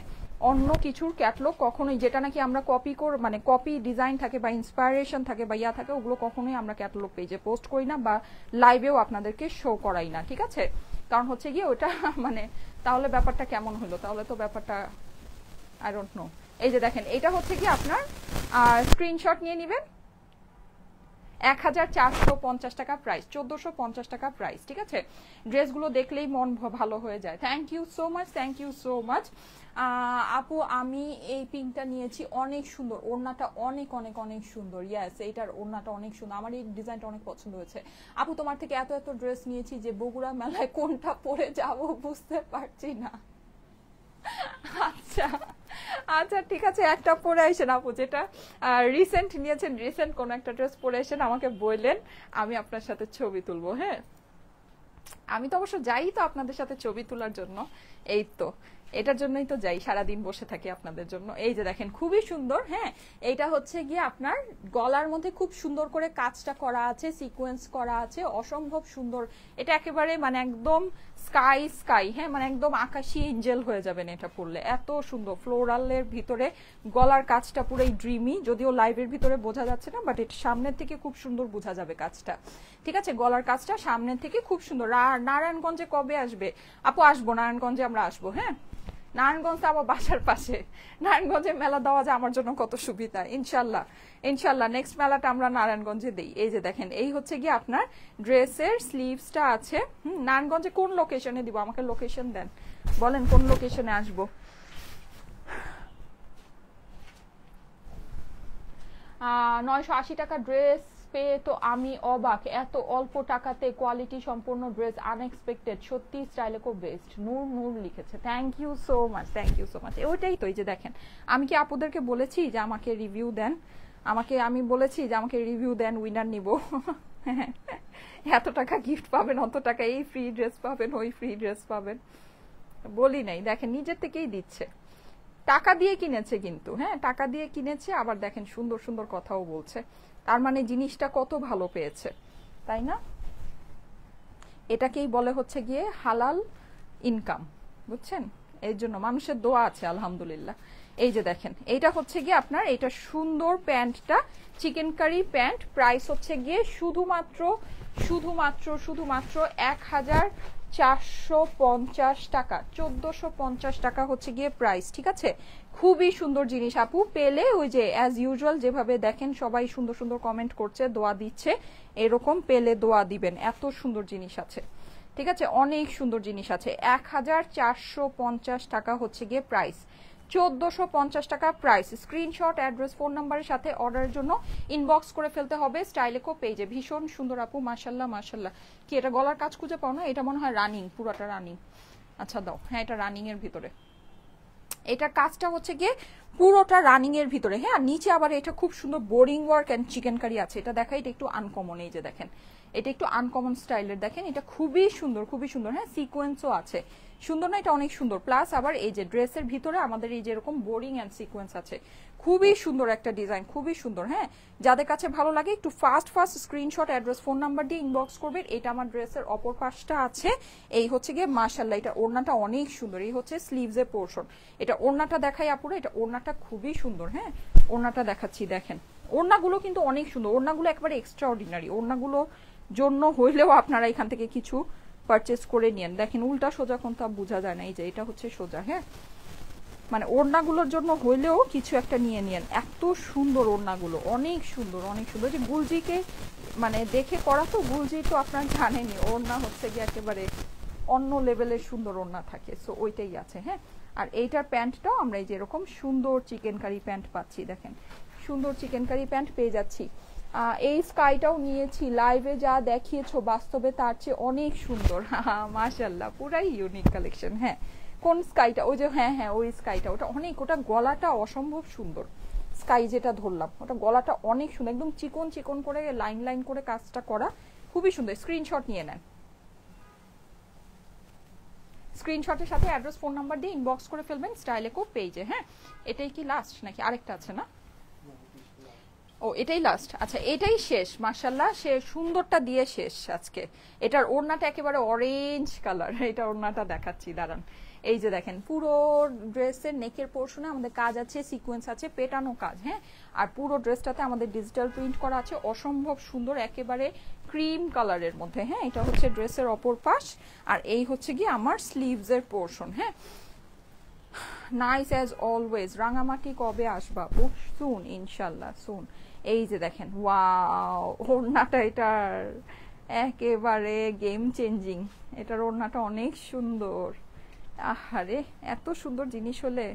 অন্য কিছুর ক্যাটলগ কখনোই, যেটা নাকি আমরা কপি মানে কপি ডিজাইন থাকে বা ইন্সপায়ারেশন থাকে বা ইয়া থাকে, ওগুলো কখনোই আমরা ক্যাটলগ পেজে পোস্ট করি না বা লাইভেও আপনাদেরকে শো করাই না, ঠিক আছে, কারণ হচ্ছে গিয়ে ওটা মানে তাহলে ব্যাপারটা কেমন হলো, তাহলে তো ব্যাপারটা আই ডোন্ট নো। এই যে দেখেন এটা হচ্ছে কি আপনার স্ক্রিনশট নিয়ে নেবেন, 1450 টাকা প্রাইস, 1450 টাকা প্রাইস, ঠিক আছে। ড্রেসগুলো দেখলেই মন ভালো হয়ে যায়। Thank you so much, thank you so much আপু, আমি এই পিঙ্কটা নিয়েছি, অনেক সুন্দর, ওড়নাটা অনেক অনেক অনেক সুন্দর, ইয়েস এইটার ওড়নাটা অনেক সুন্দর, আমার এই ডিজাইনটা অনেক পছন্দ হয়েছে আপু, তোমার থেকে এত এত ড্রেস নিয়েছি যে বগুড়া মেলায় কোনটা পরে যাব বুঝতে পারছি না। আচ্ছা আচ্ছা ঠিক আছে, একটা পরে আসেন আপু, যেটা রিসেন্ট নিয়েছেন, রিসেন্ট কোন একটা ড্রেস পরে আসেন, আমাকে বললেন, আমি আপনার সাথে ছবি তুলবো, হ্যাঁ, আমি তো অবশ্য যাই তো আপনাদের সাথে ছবি তোলার জন্য, এই তো এটার জন্যই তো যাই, সারাদিন বসে থাকি আপনাদের জন্য। এই যে দেখেন খুবই সুন্দর, হ্যাঁ, এইটা হচ্ছে গিয়ে আপনার গলার মধ্যে খুব সুন্দর করে কাজটা করা আছে, সিকোয়েন্স করা আছে, অসম্ভব সুন্দর, এটা একেবারে মানে একদম স্কাই, হ্যাঁ, মানে একদম আকাশি এঞ্জেল হয়ে যাবেন এটা পরলে, এত সুন্দর ফ্লোরালের ভিতরে গলার কাজটা পুরোই ড্রিমি, যদিও লাইভের ভিতরে বোঝা যাচ্ছে না, বাট এটা সামনের থেকে খুব সুন্দর বোঝা যাবে কাজটা, ঠিক আছে, গলার কাজটা সামনের থেকে খুব সুন্দর। নারায়ণগঞ্জে কবে আসবে আপু? আসবো, নারায়ণগঞ্জে আমরা আসবো, হ্যাঁ, নারায়ণগঞ্জ আমার বাসার পাশে, নারায়ণগঞ্জে মেলা দেওয়া যায় আমার জন্য কত সুবিধা, ইনশাল্লাহ ইনশাল্লাহ নেক্সট মেলাটা আমরা নারায়ণগঞ্জে দেই। এই যে দেখেন এই হচ্ছে গিয়ে আপনার ড্রেসের স্লিভসটা আছে, নারায়ণগঞ্জে কোন লোকেশনে দিব, আমাকে লোকেশন দেন, বলেন কোন লোকেশনে আসবো। 980 টাকা ড্রেস পেয়ে তো আমি অবাক, এত অল্প টাকাতে কোয়ালিটি সম্পূর্ণ ড্রেস, আনএক্সপেক্টেড, সত্যি স্টাইলেকো বেস্ট। নূর নূর লিখেছে, thank you so much, thank you so much. ওইটাই তো, এই যে দেখেন, আমি কি আপুদেরকে বলেছি যে আমাকে রিভিউ দেন, আমি বলেছি যে আমাকে রিভিউ দেন, উইনার নিব। এত টাকা গিফট পাবেন, অত টাকা এই ফ্রি ড্রেস পাবেন, ওই ফ্রি ড্রেস পাবেন, বলি নাই। দেখেন নিজের থেকেই দিচ্ছে, টাকা দিয়ে কিনেছে কিন্তু, হ্যাঁ টাকা দিয়ে কিনেছে, আবার দেখেন সুন্দর সুন্দর কথাও বলছে, তার মানে জিনিসটা কত ভালো পেয়েছে, তাই না? এটাকেই বলে হচ্ছে গিয়ে হালাল ইনকাম, বুঝছেন? এর জন্য মানুষের দোয়া আছে আলহামদুলিল্লাহ। এই যে দেখেন, এইটা হচ্ছে গিয়ে আপনার, এটা সুন্দর প্যান্টটা, চিকেন কারি প্যান্ট, প্রাইস হচ্ছে গিয়ে শুধুমাত্র 1450 টাকা, 1450 টাকা হচ্ছে গিয়ে প্রাইস, ঠিক আছে? খুবই সুন্দর জিনিস আপু, পেলে ওই যে অ্যাজ ইউজুয়াল যেভাবে দেখেন সবাই সুন্দর সুন্দর কমেন্ট করছে, দোয়া দিচ্ছে, এরকম পেলে দোয়া দিবেন, এত সুন্দর জিনিস আছে, ঠিক আছে? অনেক সুন্দর জিনিস আছে। 1450 টাকা হচ্ছে গিয়ে প্রাইস, 1450 টাকা প্রাইস। স্ক্রিনশট, অ্যাড্রেস, ফোন নাম্বারের সাথে অর্ডারের জন্য ইনবক্স করে ফেলতে হবে স্টাইলেকো পেজে। ভীষণ সুন্দর আপু, মাশাল্লাহ মাশাল্লাহ। কি এটা গলার কাজ খুঁজে পাও না? এটা মনে হয় রানিং, পুরাটা রানিং। আচ্ছা দাও, হ্যাঁ এটা রানিং এর ভিতরে, এটার কাজটা হচ্ছে গিয়ে পুরোটা রানিং এর ভিতরে, হ্যাঁ। নিচে আবার এটা খুব সুন্দর boring work and chikankari আছে, এটা দেখাই, এটা একটু আনকমন, এই যে দেখেন, এটা একটু আনকমন স্টাইলের, দেখেন এটা খুবই সুন্দর, খুবই সুন্দর, হ্যাঁ। সিকোয়েন্সও আছে, সুন্দর না? এটা অনেক সুন্দর। প্লাস আবার এই যে ড্রেসের ভিতরে আমাদের এই যে এরকম বোরিং এন্ড সিকোয়েন্স আছে, খুবই সুন্দর একটা ডিজাইন, খুবই সুন্দর, হ্যাঁ। যাদের কাছে ভালো লাগে একটু fast screenshot, address, phone number দিয়ে ইনবক্স করবেন। এটা আমার ড্রেসের অপর পাশটা আছে, এই হচ্ছে গিয়ে মাশাল্লাহ, এটা ওড়নাটা অনেক সুন্দর, এই হচ্ছে স্লিভস এর পোর্শন। এটা ওড়নাটা দেখাই আপুরা, এটা ওড়নাটা খুবই সুন্দর, হ্যাঁ। ওড়নাটা দেখাচ্ছি, দেখেন ওড়নাগুলো কিন্তু অনেক সুন্দর, ওড়নাগুলো একেবারে এক্সট্রা অর্ডিনারি, ওড়নাগুলো জন্য হইলেও আপনারা এখান থেকে কিছু পারচেস করে নিয়েন। দেখেন উল্টা সোজা কোনটা বোঝা যায় না, এই যে এটা হচ্ছে সোজা, হ্যাঁ। মানে ওড়নাগুলোর জন্য হইলেও কিছু একটা নিয়ে নিয়েন, এত সুন্দর ওড়নাগুলো, অনেক সুন্দর, অনেক সুন্দর। যে গুলজিকে মানে দেখে করা তো, গুলজি তো আপনারা জানেনই, ওড়না হচ্ছে গিয়ে একেবারে অন্য লেভেলের সুন্দর ওড়না থাকে, সো ওইটাই আছে, হ্যাঁ। আর এইটার প্যান্টটাও আমরা এই যে এরকম সুন্দর চিকেন কারি প্যান্ট পাচ্ছি, দেখেন সুন্দর চিকেন কারি প্যান্ট পেয়ে যাচ্ছি। এই স্কাইটাও নিয়েছি, লাইভে যা দেখিয়েছো বাস্তবে তার চেয়ে অনেক সুন্দর, মাশাল্লাহ, পুরাই ইউনিক কালেকশন, হ্যাঁ। কোন স্কাইটা? ওই যে, হ্যাঁ হ্যাঁ ওই স্কাইটা, ওটা অনেক, ওটা গলাটা অসম্ভব সুন্দর, স্কাই যেটা ধরলাম, ওটা গলাটা অনেক সুন্দর, একদম চিকন চিকন করে লাইন লাইন করে কাজটা করা, খুবই সুন্দর। স্ক্রিনশট নিয়ে নেন, স্ক্রিনশটের সাথে অ্যাড্রেস, ফোন নাম্বার দিয়ে ইনবক্স করে ফেলবেন স্টাইলেকো পেজে, হ্যাঁ। এটাই কি লাস্ট নাকি আরেকটা আছে? না, ও এটাই লাস্ট, আচ্ছা এটাই শেষ। মাশাল্লাহ, সে সুন্দরটা দিয়ে শেষ আজকে। এটার ওড়নাটা একেবারে অরেঞ্জ কালার, এটা ওড়নাটা দেখাচ্ছি, দাঁড়ান। এই যে দেখেন, পুরো ড্রেসের নেকের পোর্শনে আমাদের কাজ আছে, সিকোয়েন্স আছে, পেটানো কাজ, হ্যাঁ। আর পুরো ড্রেসটাতে আমাদের ডিজিটাল প্রিন্ট করা আছে, অসম্ভব সুন্দর, একেবারে ক্রিম কালারের মধ্যে, হ্যাঁ। এটা হচ্ছে ড্রেসের অপর পাশ, আর এই হচ্ছে গিয়ে আমার স্লিভস এর পোর্শন, হ্যাঁ। Nice as always. রাঙামাটি কবে আসবা? সুন ইনশাল্লাহ, সুন। এই যে দেখেন, ওয়াও, ওড়নাটা এটার একেবারে গেম চেঞ্জিং, এটার ওড়নাটা অনেক সুন্দর। আহারে, এত সুন্দর জিনিস হলে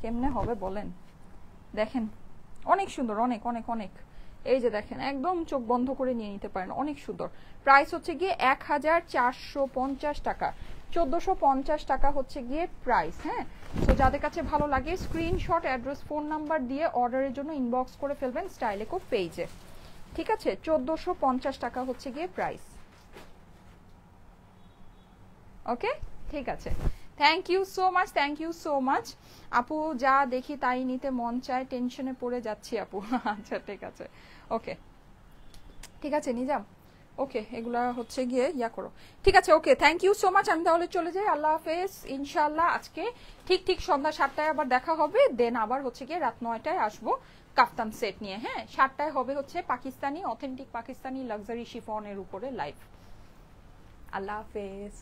কেমনে হবে বলেন? দেখেন অনেক সুন্দর, অনেক অনেক অনেক। এই যে দেখেন, একদম চোখ বন্ধ করে নিয়ে নিতে পারেন, অনেক সুন্দর। প্রাইস হচ্ছে গিয়ে 1450 টাকা, 1450 টাকা হচ্ছে গিয়ে প্রাইস, হ্যাঁ। তো যাদের কাছে ভালো লাগে স্ক্রিনশট, অ্যাড্রেস, ফোন নাম্বার দিয়ে অর্ডারের জন্য ইনবক্স করে ফেলবেন স্টাইলেকো পেজে, ঠিক আছে? 1450 টাকা হচ্ছে গিয়ে প্রাইস, ওকে, ঠিক আছে। Thank you so much, thank you so much আপু। যা দেখি তাই নিতে মন চায়, টেনশনে পড়ে যাচ্ছি আপু। আচ্ছা ঠিক আছে, ওকে ঠিক আছে, নিজাম, ওকে এগুলা হচ্ছে গিয়ে ইয়া করো, ঠিক আছে, okay thank you so much. আমি তাহলে চলে যাই, আল্লাহ হাফেজ। ইনশাল্লাহ আজকে ঠিক ঠিক সন্ধ্যা 7টায় আবার দেখা হবে, দেন আবার হচ্ছে গিয়ে রাত 9টায় আসবো কাফতান সেট নিয়ে, হ্যাঁ। 7টায় হবে হচ্ছে পাকিস্তানি, অথেন্টিক পাকিস্তানি লাক্সারি শিফনের উপরে লাইভ। আল্লাহ হাফেজ।